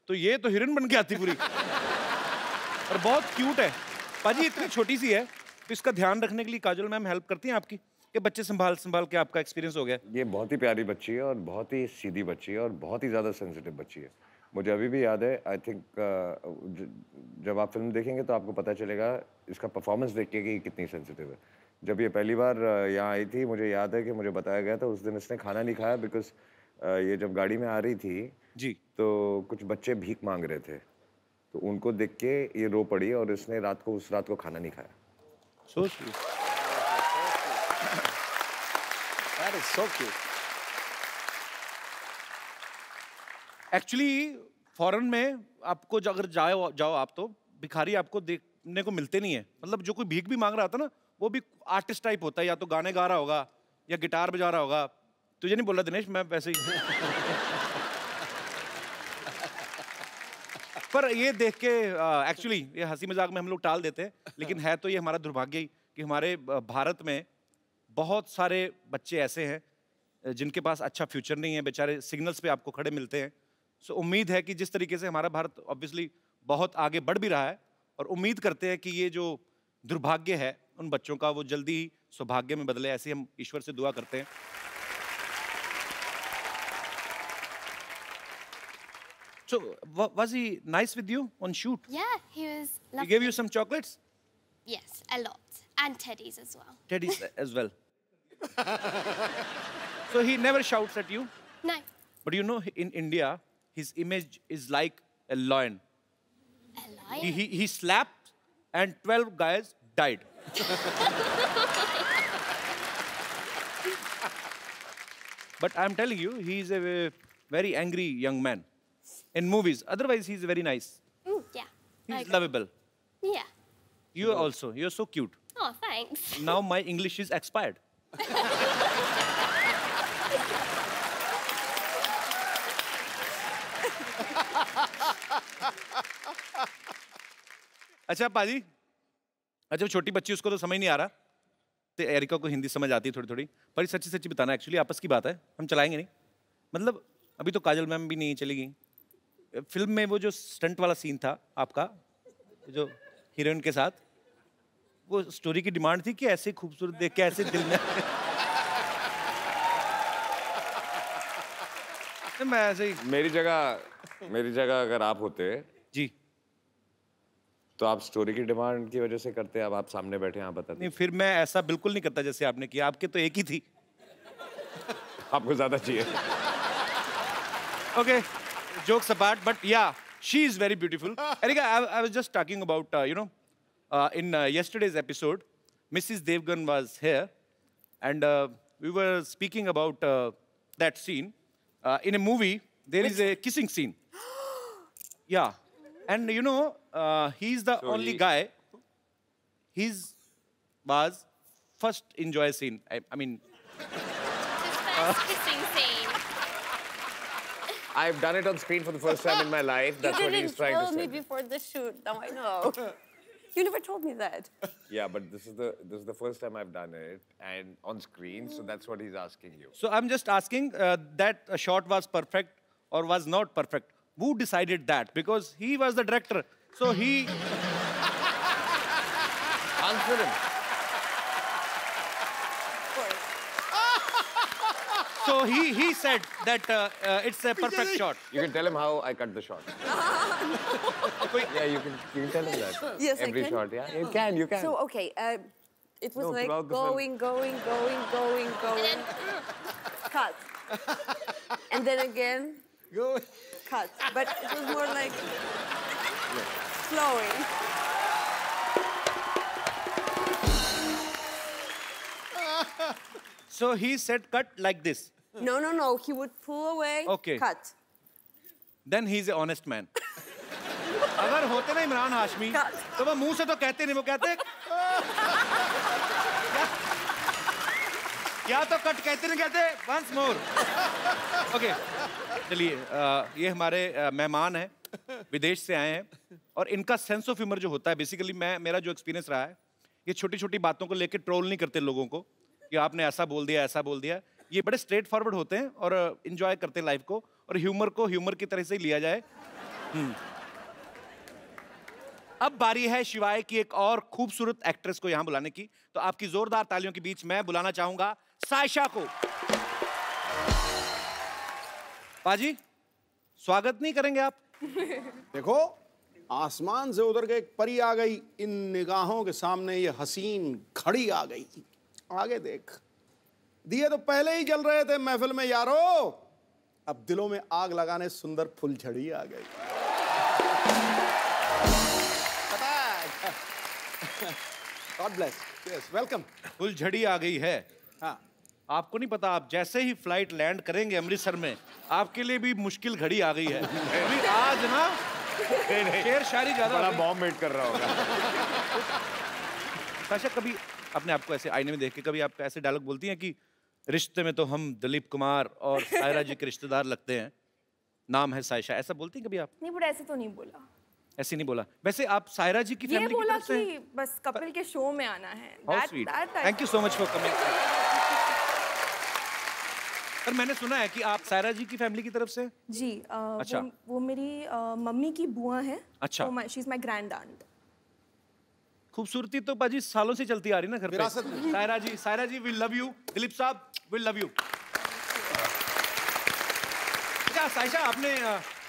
तो ये तो हिरन बन के आती पूरी और बहुत क्यूट है पाजी इतनी छोटी सी है तो इसका ध्यान रखने के लिए काजल मैम हेल्प करती हैं आपकी कि बच्चे संभाल के आपका एक्सपीरियंस हो गया ये बहुत ही प्यारी बच्ची है और बहुत ही सीधी बच्ची है और बहुत ही ज़्यादा सेंसिटिव बच्ची है मुझे अभी भी याद है आई थिंक जब आप फिल्म देखेंगे तो आपको पता चलेगा इसका परफॉर्मेंस देख के कि ये कितनी सेंसिटिव है जब ये पहली बार यहाँ आई थी मुझे याद है कि मुझे बताया गया था उस दिन इसने खाना नहीं खाया बिकॉज ये जब गाड़ी में आ रही थी जी तो कुछ बच्चे भीख मांग रहे थे तो उनको देख के ये रो पड़ी और इसने उस रात को खाना नहीं खाया So sweet. That is so cute. Actually foreign में आपको अगर जाओ आप तो भिखारी आपको देखने को मिलते नहीं है मतलब जो कोई भीख भी मांग रहा था ना वो भी आर्टिस्ट टाइप होता है या तो गाने गा रहा होगा या गिटार बजा रहा होगा तुझे नहीं बोला दिनेश मैं वैसे ही पर ये देख के एक्चुअली ये हंसी मजाक में हम लोग टाल देते हैं लेकिन है तो ये हमारा दुर्भाग्य ही कि हमारे भारत में बहुत सारे बच्चे ऐसे हैं जिनके पास अच्छा फ्यूचर नहीं है बेचारे सिग्नल्स पे आपको खड़े मिलते हैं सो उम्मीद है कि जिस तरीके से हमारा भारत ऑब्वियसली बहुत आगे बढ़ भी रहा है और उम्मीद करते हैं कि ये जो दुर्भाग्य है उन बच्चों का वो जल्दी ही सौभाग्य में बदले ऐसे हम ईश्वर से दुआ करते हैं So, was he nice with you on shoot? Yeah, he was lovely. He gave you some chocolates? Yes, a lot. And teddies as well. Teddies as well. So he never shouts at you? No. But you know, in India, his image is like a lion. A lion? He slapped and 12 guys died. But I'm telling you, he's a very angry young man. In movies. Otherwise, he's very nice. Yeah. He's lovable. Yeah. You also. You're so cute. Oh, thanks. Now my English is expired. अच्छा पाजी अच्छा छोटी बच्ची उसको तो समझ नहीं आ रहा तो एरिका को हिंदी समझ आती है थोड़ी थोड़ी पर सच्ची सच्ची बताना एक्चुअली आपस की बात है हम चलाएंगे नहीं मतलब अभी तो काजल मैम भी नहीं चली गई फिल्म में वो जो स्टंट वाला सीन था आपका जो हीरोइन के साथ वो स्टोरी की डिमांड थी कि ऐसे खूबसूरत देख के ऐसे दिल में मैं ऐसे ही मेरी जगह अगर आप होते जी तो आप स्टोरी की डिमांड की वजह से करते अब आप सामने बैठे आप बताते नहीं फिर मैं ऐसा बिल्कुल नहीं करता जैसे आपने किया आपके तो एक ही थी आपको ज्यादा चाहिए. Okay, jokes apart, but yeah, she is very beautiful. Erika, I was just talking about, in yesterday's episode, Mrs. Devgan was here, and we were speaking about that scene. In a movie, there is a kissing scene. Yeah, and he's the only guy. His was first enjoy scene. I mean. First kissing scene. I've done it on screen for the first time in my life. That's what he's trying to You didn't say. tell me before the shoot. Now I know. You never told me that. Yeah, but this is the first time I've done it and on screen, so that's what he's asking you. So I'm just asking that a shot was perfect or was not perfect. Who decided that? Because he was the director. So he... Answer him. So he said that it's a perfect shot. You can tell him how I cut the shot. Yeah, you can tell him that. Yes, Every I can. shot, yeah. You can. So, okay, it was No, like throughout the film. going. Cut. And then again, cut. But it was more like flowing. So he said cut like this. No. He would pull away, Okay. cut. Then he's an honest man. अगर होते ना इमरान हाशमी तो वो मुंह से तो कहते नहीं, वो कहते या तो कट कहते नहीं कहते once more. Okay. चलिए ये हमारे मेहमान हैं, विदेश से आए हैं और इनका सेंस ऑफ ह्यूमर जो होता है बेसिकली मेरा जो एक्सपीरियंस रहा है, ये छोटी छोटी बातों को लेकर ट्रोल नहीं करते लोगों को कि आपने ऐसा बोल दिया. ये बड़े स्ट्रेट फॉरवर्ड होते हैं और एंजॉय करते हैं लाइफ को और ह्यूमर को ह्यूमर की तरह से ही लिया जाए. अब बारी है शिवाय की एक और खूबसूरत एक्ट्रेस को यहां बुलाने की. तो आपकी जोरदार तालियों के बीच मैं बुलाना चाहूंगा सायशा को. पाजी स्वागत नहीं करेंगे आप? देखो, आसमान से उतर के एक परी आ गई, इन निगाहों के सामने ये हसीन घड़ी आ गई. आगे देख, दिए तो पहले ही जल रहे थे महफिल में यारो, अब दिलों में आग लगाने सुंदर फुलझड़ी आ गई. God bless. Yes, welcome. फुलझड़ी आ गई है. हाँ. आपको नहीं पता, आप जैसे ही फ्लाइट लैंड करेंगे अमृतसर में, आपके लिए भी मुश्किल घड़ी आ गई है. अभी आज ना शेर शायरी ज्यादा बड़ा बॉम्ब वेट कर रहा होगा. सायशा, कभी अपने आप को ऐसे आईने में देख के कभी आप ऐसे डायलॉग बोलती हैं कि रिश्ते में तो हम दिलीप कुमार और सायरा जी के रिश्तेदार लगते हैं, नाम है सायशा, ऐसा बोलती हैं कभी आप? नहीं, बट ऐसे तो नहीं बोला. ऐसे नहीं बोला. वैसे आप सायरा जी की ये फैमिली की बोला तरफ से कि बस कपिल के शो में आना है. How sweet. Thank you so much for coming. पर मैंने सुना है कि आप सायरा जी की फैमिली की तरफ से? जी. अच्छा. वो मेरी मम्मी की बुआ है. अच्छा. She is my grand aunt. खूबसूरती तो बाजी सालों से चलती आ रही ना घर पे. सायरा जी वी लव यू. दिलीप साहब वी लव यू. क्या सायशा, आपने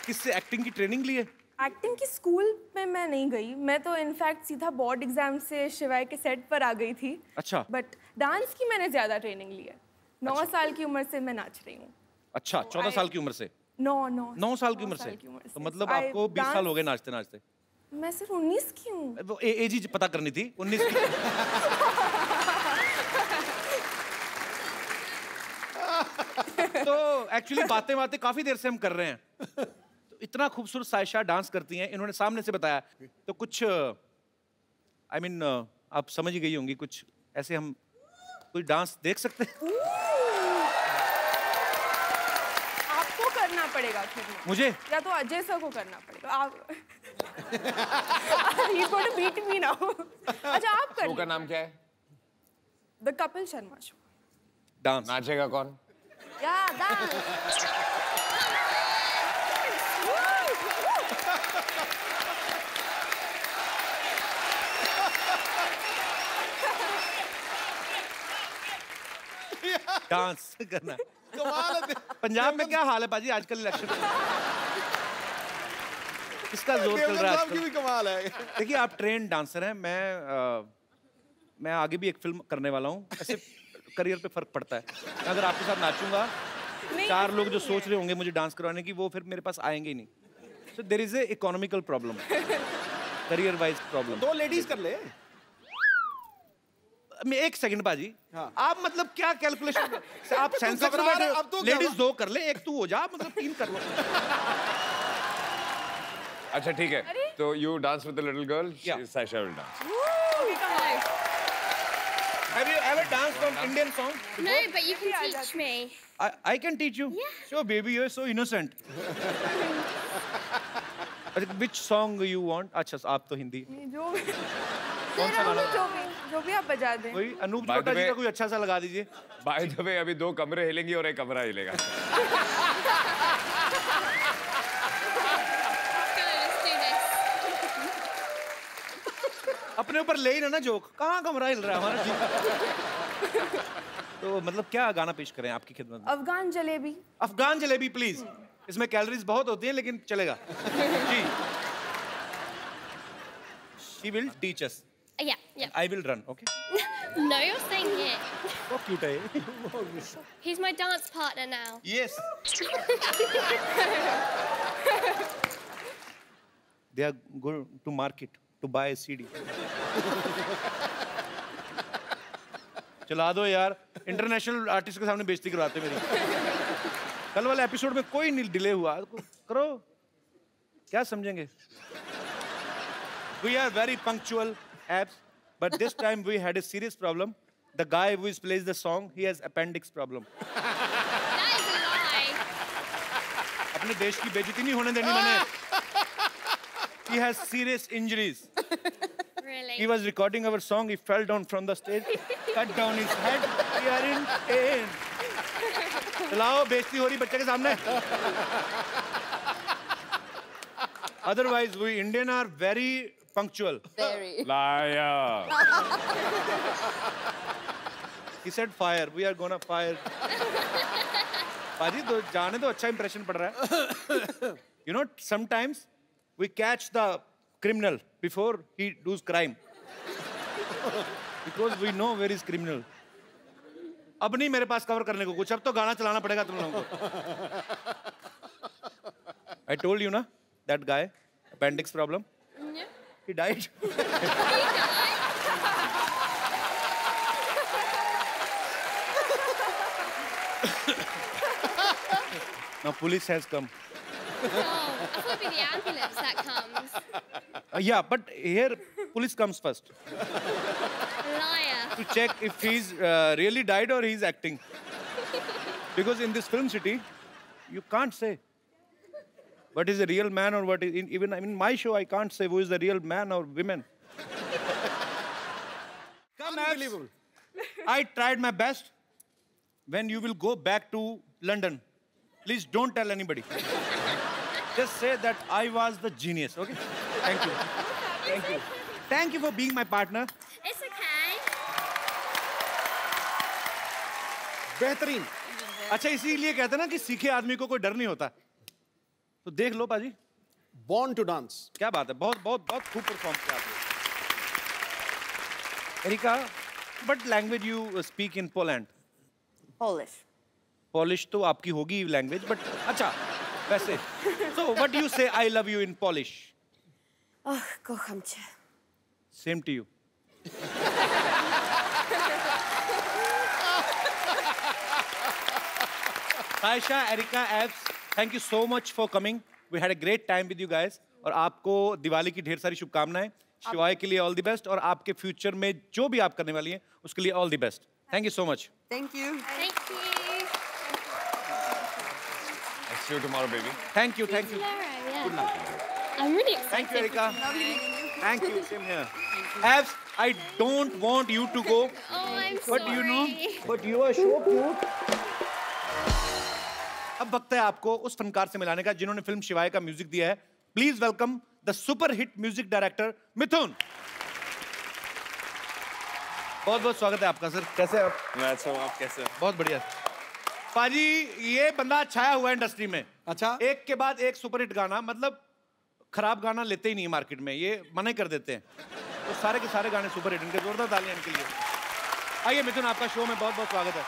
किससे एक्टिंग की ट्रेनिंग ली है? एक्टिंग की स्कूल में मैं नहीं गई. मैं तो इनफैक्ट सीधा बोर्ड एग्जाम से शिवाय के सेट पर आ गई थी. अच्छा. बट डांस की मैंने ज्यादा ट्रेनिंग ली है. 9 साल की उम्र से मैं नाच रही हूँ. अच्छा, 14 साल की उम्र से? 9 साल की उम्र से. तो मतलब आपको 20 साल हो गए नाचते नाचते? मैं सिर्फ 19 की हूँ. वो एज ही पता करनी थी. 19 की. तो एक्चुअली बातें काफी देर से हम कर रहे हैं. तो इतना खूबसूरत सायशा डांस करती हैं, इन्होंने सामने से बताया. तो कुछ I mean, आप समझ ही गई होंगी, कुछ ऐसे हम कोई डांस देख सकते हैं? आपको करना पड़ेगा खुद में. मुझे? या तो अजय सर को करना पड़ेगा. आप He's going to beat me now. अच्छा, आप कर. शो का नाम क्या है? The Kapil Sharma show. Dance. नाचेगा कौन? या डांस. डांस करना. कमाल है. पंजाब में क्या हाल है बाजी आजकल इलेक्शन में? किसका जोर चल रहा है आजकल? भी कमाल है. देखिए, आप ट्रेन डांसर हैं. मैं आगे भी एक फिल्म करने वाला हूँ. ऐसे करियर पे फर्क पड़ता है। अगर आपके साथ नाचूंगा, 4 लोग जो सोच रहे होंगे मुझे डांस करवाने की, वो फिर मेरे पास आएंगे ही नहीं। So there is a economical problem, career wise problem. 2 ladies कर ले। मैं 1 सेकंड बाजी, आप मतलब क्या कैलकुलेशन, आप सेंसेक्स में घबरा बैठे रहे, हो, अब तो लेडीज 2 कर ले, 1 तू हो जा, मतलब 3 कर लो। अच्छा ठीक है, तो you dance with the little girl, Sasha will dance. Have you ever danced on Indian song? No, but you can teach me. I can teach you. Yeah. Sure, baby, you're so innocent. Which song you want? अच्छा, आप तो हिंदी। जो भी आप बजा दें। कोई अनूप जलोटा जी का कोई अच्छा सा लगा दीजिए। By the way, अभी 2 कमरे हिलेंगे और 1 कमरा हिलेगा। अपने ऊपर ले ही ना जोक, कहाँ कमरा हिल रहा है हमारा जी। तो मतलब क्या गाना पेश करें आपकी खिदमत में? अफगान जलेबी। अफगान जलेबी प्लीज। इसमें कैलोरीज बहुत होती हैं लेकिन चलेगा। जी। She will teach us. Yeah. I will run, okay? No, you're saying it. So cute है ये। He's my dance partner now. Yes. They are going to market to buy a CD. चला दो यार, इंटरनेशनल आर्टिस्ट के सामने बेइज्जती करवाते मेरी। कल वाले एपिसोड में कोई नहीं डिले हुआ, करो, क्या समझेंगे? We are very punctual, abs, but this time we had a serious problem. The guy who plays the song, he has appendix problem. That is a lie. अपने देश की बेइज्जती नहीं होने देनी मैंने। He has serious injuries. Really? He was recording our song. He fell down from the stage, cut down his head. We are in pain. चलाओ, बेइज्जती हो रही बच्चे के सामने। Otherwise, we Indian are very punctual. Very. Liar. He said fire. We are gonna fire. पाजी तो जाने तो अच्छा impression पड़ रहा है। You know, sometimes we catch the criminal before he does crime. Because we know where is criminal. अब नहीं मेरे पास कवर करने को कुछ, अब तो गाना चलाना पड़ेगा तुम लोगों को। I told you ना, that guy, appendix problem. Yeah. He died. Now police has come. Oh, I thought it'd be the ambulance that comes. Yeah, but here police comes first Liar. to check if he's really died or he's acting. Because in this film city, you can't say what is a real man or what is even in my show I can't say who is the real man or women. Come, unbelievable. I tried my best. When you will go back to London, please don't tell anybody. Just say that I was the genius, okay? Thank you. Thank you. Thank you for being my partner. It's okay. बेहतरीन। अच्छा इसीलिए कहते हैं ना कि सीखे आदमी को कोई डर नहीं होता। तो देख लो पाजी। Born to dance. क्या बात है, बहुत बहुत बहुत खूब परफॉर्म किया आपने। Erika, what language you speak in Poland? Polish. Polish तो आपकी होगी लैंग्वेज, बट अच्छा वैसे। So what do you say I love you in Polish? Oh, kocham cię. Same to you. Saisha, Erika, Abs, thank you so much for coming. We had a great time with you guys. और आपको दिवाली की ढेर सारी शुभकामनाएं। शिवाय के लिए all the best और आपके फ्यूचर में जो भी आप करने वाली हैं उसके लिए all the best. Thank you so much. Thank you. Thank you. I'll see you tomorrow, baby. Thank you, thank you. Tomorrow, yeah. I'm really excited. Thank you, Erika. Thank you. Same here. Abs, I don't want you to go. Oh, I'm But sorry. you know, but you are so cute. अब वक्त है आपको उस फनकार से मिलाने का जिन्होंने film शिवाय का म्यूजिक दिया है। Please welcome the super hit music director Mithun. बहुत बहुत स्वागत है आपका सर। कैसे आप? मैं अच्छा हूँ, आप कैसे हो? बहुत बढ़िया। पाजी ये बंदा छाया हुआ है इंडस्ट्री में। अच्छा। एक के बाद एक सुपर हिट गाना, मतलब खराब गाना लेते ही नहीं मार्केट में, ये मना ही कर देते हैं। तो सारे के सारे गाने सुपर हिट, इनके जोरदार तालियां इनके लिए। आइए मिथुन, आपका शो में बहुत बहुत स्वागत है।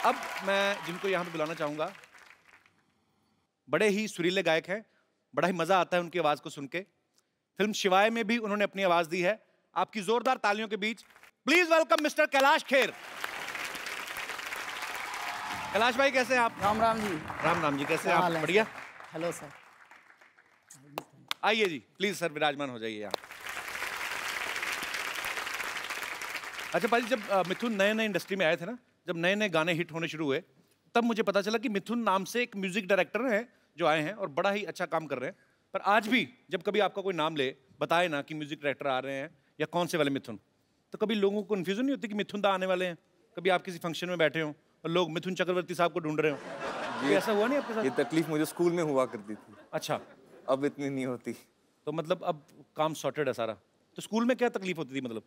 अब मैं जिनको यहाँ पे बुलाना चाहूंगा, बड़े ही सुरीले गायक हैं, बड़ा ही मजा आता है उनकी आवाज को सुन के। फिल्म शिवाय में भी उन्होंने अपनी आवाज दी है। आपकी जोरदार तालियों के बीच please welcome mister Kailash Kher. Kailash भाई कैसे हैं आप? राम राम जी। राम राम जी, कैसे हैं आप? बढ़िया। Hello sir. आइए जी, प्लीज सर विराजमान हो जाइए यहाँ। अच्छा भाई, जब मिथुन नए नए इंडस्ट्री में आए थे ना, जब नए नए गाने हिट होने शुरू हुए, तब मुझे पता चला कि मिथुन नाम से एक म्यूजिक डायरेक्टर हैं जो आए हैं और बड़ा ही अच्छा काम कर रहे हैं। पर आज भी जब कभी आपका कोई नाम ले, बताए ना कि म्यूजिक डायरेक्टर आ रहे हैं या कौन से वाले मिथुन, तो कभी लोगों को कन्फ्यूजन नहीं होती कि मिथुन दा आने वाले हैं? कभी आप किसी फंक्शन में बैठे हो और लोग मिथुन चक्रवर्ती साहब को ढूंढ रहे हो, ये ऐसा हुआ नहीं आपके साथ? ये तकलीफ मुझे स्कूल में हुआ करती थी। अच्छा, अब इतनी नहीं होती। तो मतलब अब काम सॉर्टेड है सारा। तो स्कूल में क्या तकलीफ होती थी मतलब?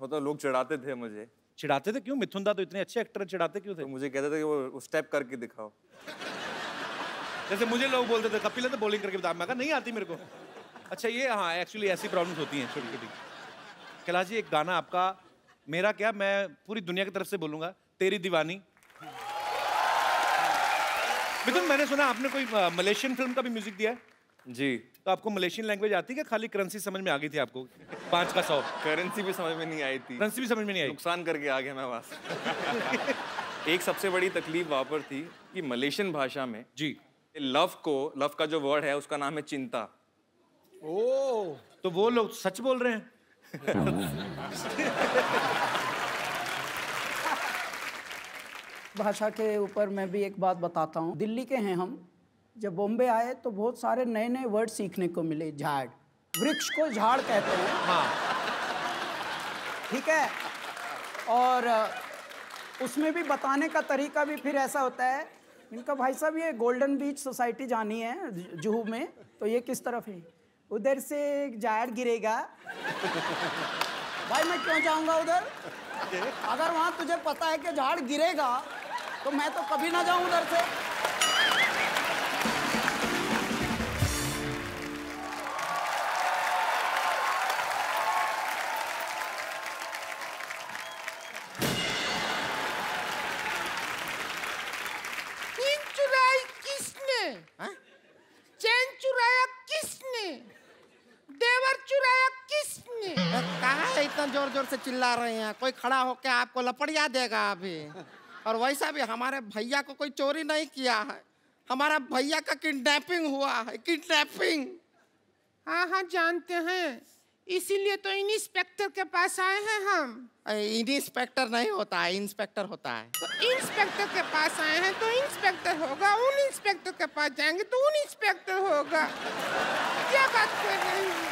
मतलब लोग चिढ़ाते थे मुझे। चिढ़ाते थे? क्यों? मिथुन दा तो इतने अच्छे एक्टर, चिढ़ाते क्यों थे? तो मुझे कहते थे कि वो स्टेप करके दिखाओ। जैसे मुझे लोग बोलते थे कपिल है तो बॉलिंग करके बता, मैं कहा नहीं आती मेरे को। अच्छा ये, हाँ एक्चुअली ऐसी प्रॉब्लम्स होती हैं छोटी छोटी। कैलाश जी, एक गाना आपका, मेरा क्या, मैं पूरी दुनिया की तरफ से बोलूंगा, तेरी दीवानी। मिथुन, मैंने सुना आपने कोई मलेशियन फिल्म का भी म्यूजिक दिया है? जी। तो आपको मलेशियन लैंग्वेज आती है क्या? खाली करेंसी समझ में आ गई थी आपको? 5 का 100। करेंसी भी समझ में नहीं आई थी। करेंसी भी समझ में नहीं आई? नुकसान करके आ गया मैं वहां से। एक सबसे बड़ी तकलीफ वहां पर थी कि मलेशियन भाषा में जी लव का जो वर्ड है उसका नाम है चिंता। ओह, तो वो लोग सच बोल रहे हैं। भाषा के ऊपर मैं भी एक बात बताता हूँ। दिल्ली के हैं हम, जब बॉम्बे आए तो बहुत सारे नए नए वर्ड सीखने को मिले। झाड़, वृक्ष को झाड़ कहते हैं। हाँ, ठीक है। और उसमें भी बताने का तरीका भी फिर ऐसा होता है। इनका भाई साहब ये गोल्डन बीच सोसाइटी जानी है जुहू में, तो ये किस तरफ है? उधर से झाड़ गिरेगा। भाई मैं क्यों जाऊंगा उधर? अगर वहां तुझे पता है कि झाड़ गिरेगा तो मैं तो कभी ना जाऊं उधर से। चैन चुराई किसने? चैन चुराया किसने? देवर चुराया किसने? कहाँ है इतना जोर जोर से चिल्ला रहे हैं? कोई खड़ा होकर आपको लपड़िया देगा अभी। और वैसा भी हमारे भैया को कोई चोरी नहीं किया है, हमारा भैया का किडनैपिंग हुआ है। किडनैपिंग। हाँ हाँ जानते हैं, इसीलिए तो इंस्पेक्टर के पास आए हैं हम। इंस्पेक्टर नहीं होता है, इंस्पेक्टर होता है। तो इंस्पेक्टर के पास आए हैं तो इंस्पेक्टर होगा, उन इंस्पेक्टर के पास जाएंगे तो उन इंस्पेक्टर होगा। क्या बात कर रहे हैं?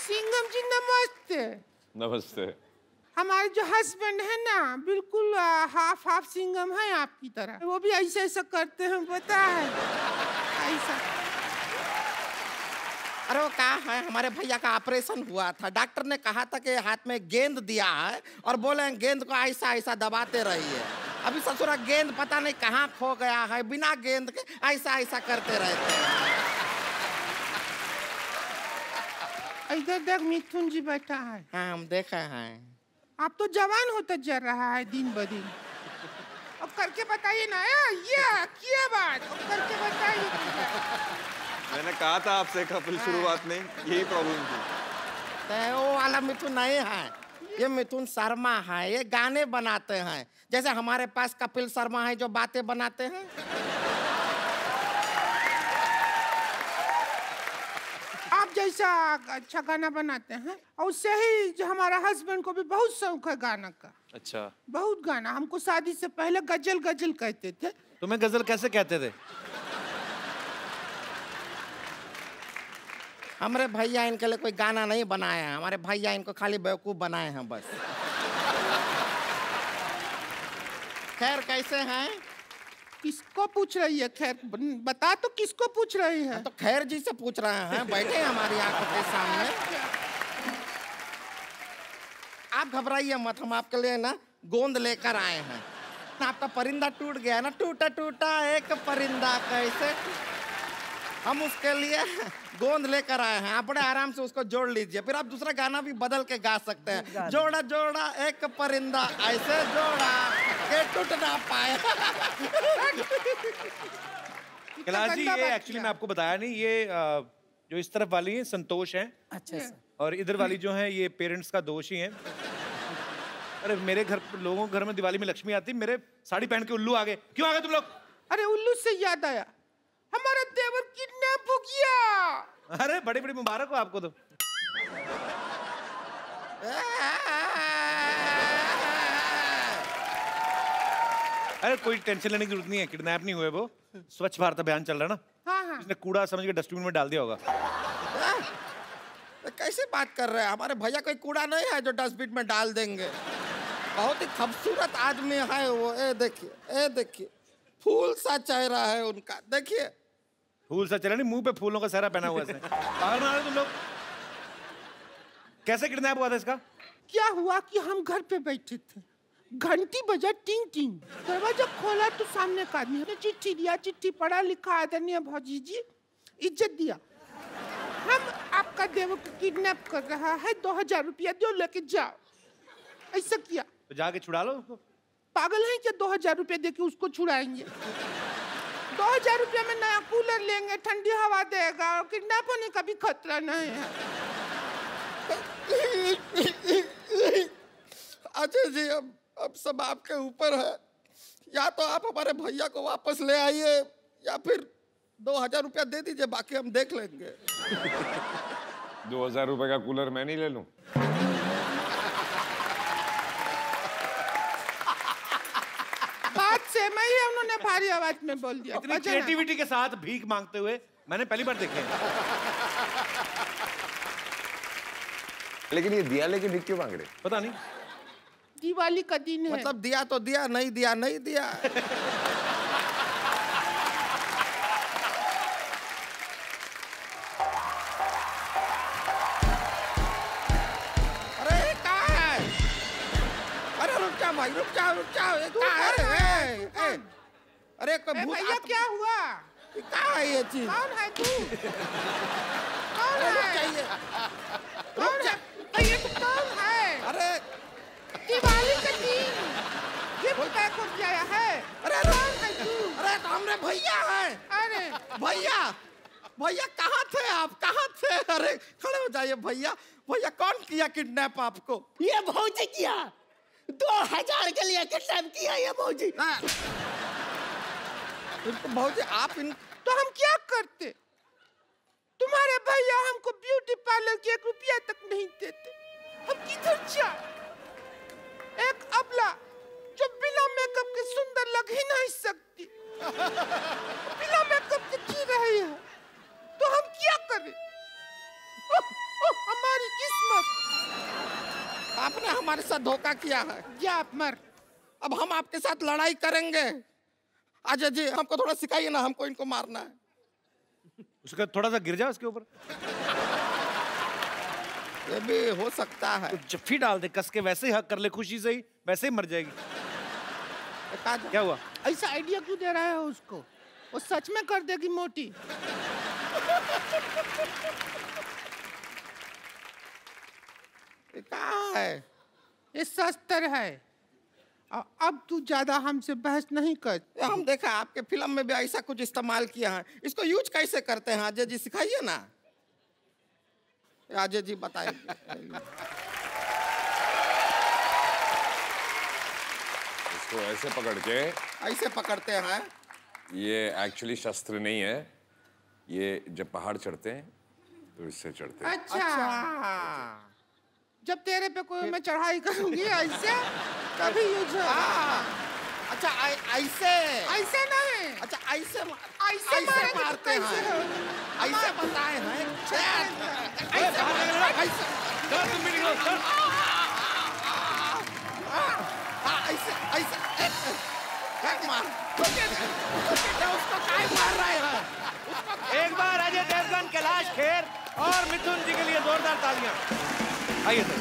सिंघम जी नमस्ते। नमस्ते। हमारे जो हस्बैंड है ना, बिल्कुल हाफ हाफ सिंघम है आपकी तरह। वो भी ऐसा ऐसा करते हैं, पता है? ऐसा। अरे वो कहा है, हमारे भैया का ऑपरेशन हुआ था, डॉक्टर ने कहा था कि हाथ में गेंद दिया है और बोले गेंद को ऐसा ऐसा दबाते रहिए। अभी ससुरा गेंद पता नहीं कहाँ खो गया है, बिना गेंद के ऐसा ऐसा करते रहते हैं। इधर देख, मिथुन जी बैठा है। हाँ हम देखे हैं। आप तो जवान होता जा रहा है दिन ब दिन। और करके बताइए ना, ये क्या बात, और करके बताइए। मैंने कहा था आपसे कपिल शुरुआत में, यही प्रॉब्लम थी। तो वो वाला मिथुन नहीं है, ये मिथुन शर्मा है। ये गाने बनाते हैं, जैसे हमारे पास कपिल शर्मा है जो बातें बनाते हैं। आप जैसा अच्छा गाना बनाते हैं, और उससे ही जो हमारा हस्बैंड को भी बहुत शौक है गाना का। अच्छा। बहुत गाना। हमको शादी से पहले गजल गजल कहते थे। तुम्हें गजल कैसे कहते थे? हमारे भैया इनके लिए कोई गाना नहीं बनाए हैं, हमारे भैया इनको खाली बेवकूफ बनाए हैं बस। खैर कैसे हैं? किसको पूछ रही है? खैर बता तो, किसको पूछ रही है? तो खैर जी से पूछ रहे हैं, बैठे हैं हमारी आंखों के सामने। आप घबराइए मत, हम आपके लिए ना गोंद लेकर आए हैं। आपका परिंदा टूट गया ना, टूटा टूटा एक परिंदा कैसे। हम उसके लिए गोंद लेकर आए हैं, आप बड़े आराम से उसको जोड़ लीजिए, फिर आप दूसरा गाना भी बदल के गा सकते हैं। जोड़ा जोड़ा एक परिंदा ऐसे जोड़ा के टूट ना पाए। कैलाश जी, ये एक्चुअली मैं आपको बताया नहीं, ये जो इस तरफ वाली है संतोष हैं। अच्छा। और इधर वाली जो है ये पेरेंट्स का दोष ही है। अरे मेरे घर लोगों के घर में दिवाली में लक्ष्मी आती, मेरे साड़ी पहन के उल्लू आ गए। क्यों आ गए तुम लोग? अरे उल्लू से याद आया, हमारा देवर किडनैप हो गया। अरे बड़ी बड़ी मुबारक हो आपको तो। अरे कोई टेंशन लेने की जरूरत नहीं है, किडनैप नहीं हुए वो। स्वच्छ भारत अभियान चल रहा है ना। हाँ हाँ। इसने कूड़ा समझ के डस्टबिन में डाल दिया होगा। कैसे बात कर रहे हैं? हमारे भैया कोई कूड़ा नहीं है जो डस्टबिन में डाल देंगे। बहुत ही खूबसूरत आदमी है वो। ए देखिए फूल सा चेहरा है उनका, देखिए। फूल सा चेहरा नहीं, मुंह पे फूलों का सहरा पहना हुआ है। पागल बना रहे तुम लोग। कैसे किडनैप हुआ था इसका? क्या हुआ कि हम घर पे बैठे थे, घंटी बजा टिंग टिंग, दरवाजा खोला तो सामने का आदमी ने चिट्ठी दिया। चिट्ठी पढ़ा लिखा, आदरणीय भौजी जी इज्जत दिया, हम आपका देवर को किडनैप कर रहा है, 2000 रुपया दो लेके जाओ। ऐसा किया तो जाके छुड़ा लो उसको। पागल है क्या? 2000 रुपया दे के उसको छुड़ाएंगे? 2000 रुपया में नया कूलर लेंगे, ठंडी हवा देगा, और किडनैप होने का भी खतरा नहीं है। अजय जी, अब सब आपके ऊपर है। या तो आप हमारे भैया को वापस ले आइए या फिर 2000 रुपया दे दीजिए, बाकी हम देख लेंगे। 2000 रुपए का कूलर मैं नहीं ले लूं? बात से मैं ही, उन्होंने भारी आवाज में बोल दिया। इतनी क्रिएटिविटी के साथ भीख मांगते हुए मैंने पहली बार देखे। लेकिन ये दिया लेके भीख क्यों मांग रहे? पता नहीं। दिवाली का दिन है। मतलब दिया तो दिया, नहीं दिया नहीं दिया। अरे कहाँ है? अरे रुक जाओ भाई, रुक जाओ। अरे कोई भूत भैया क्या हुआ? कहाँ है ये चीज? कौन है तू? कौन रुक है? जाइए। कौन है? ये तो कौन है? अरे दिवाली का दिन गिफ्ट पैक हो गया है। अरे कौन है तू? अरे तो हमरे भैया है। अरे भैया कहाँ थे आप? कहाँ थे? अरे खड़े हो जाइए भैया। भैया कौन किया किडनैप आपको? ये भौजी किया। 2000 के लिए किडनैप किया ये भौजी। भौजी आप इन तो हम क्या करते? तुम्हारे भैया हमको ब्यूटी पार्लर के 1 रुपया तक नहीं देते। हम किधर जाए? एक अबला जो बिना मेकअप के सुंदर लग ही नहीं सकती, बिना मेकअप के जी रही है, तो हम क्या करें? हमारी किस्मत। आपने हमारे साथ धोखा किया है। जा आप मर। अब हम आपके साथ लड़ाई करेंगे। अजय जी हमको थोड़ा सिखाइए ना, हमको इनको मारना है। उसका थोड़ा सा गिर जाओ उसके ऊपर। ये भी हो सकता है। तो जफ्फी डाल दे कस के, वैसे ही हक कर ले खुशी से ही, वैसे ही मर जाएगी। क्या हुआ? ऐसा आइडिया क्यों दे रहा है उसको? वो सच में कर देगी मोटी। ये कहाँ है? ये शस्त्र है। अब तू ज्यादा हमसे बहस नहीं कर। हम देखा आपके फिल्म में भी ऐसा कुछ इस्तेमाल किया है। इसको यूज कैसे करते हैं अजय जी, सिखाइए ना। अजय जी बताइए। इसको ऐसे पकड़ के, ऐसे पकड़ते हैं। ये एक्चुअली शस्त्र नहीं है, ये जब पहाड़ चढ़ते हैं तो इससे चढ़ते हैं। अच्छा। जब तेरे पे कोई मैं चढ़ाई करूंगी ऐसे तभी यूज हो। अच्छा ऐसे नहीं। अच्छा ऐसे मारते हैं। ऐसे बताए हैं। उसको काय मार रहे हैं? एक बार अजय देवगन, कैलाश खेर और मिथुन जी के लिए जोरदार तालियां। आइए सर।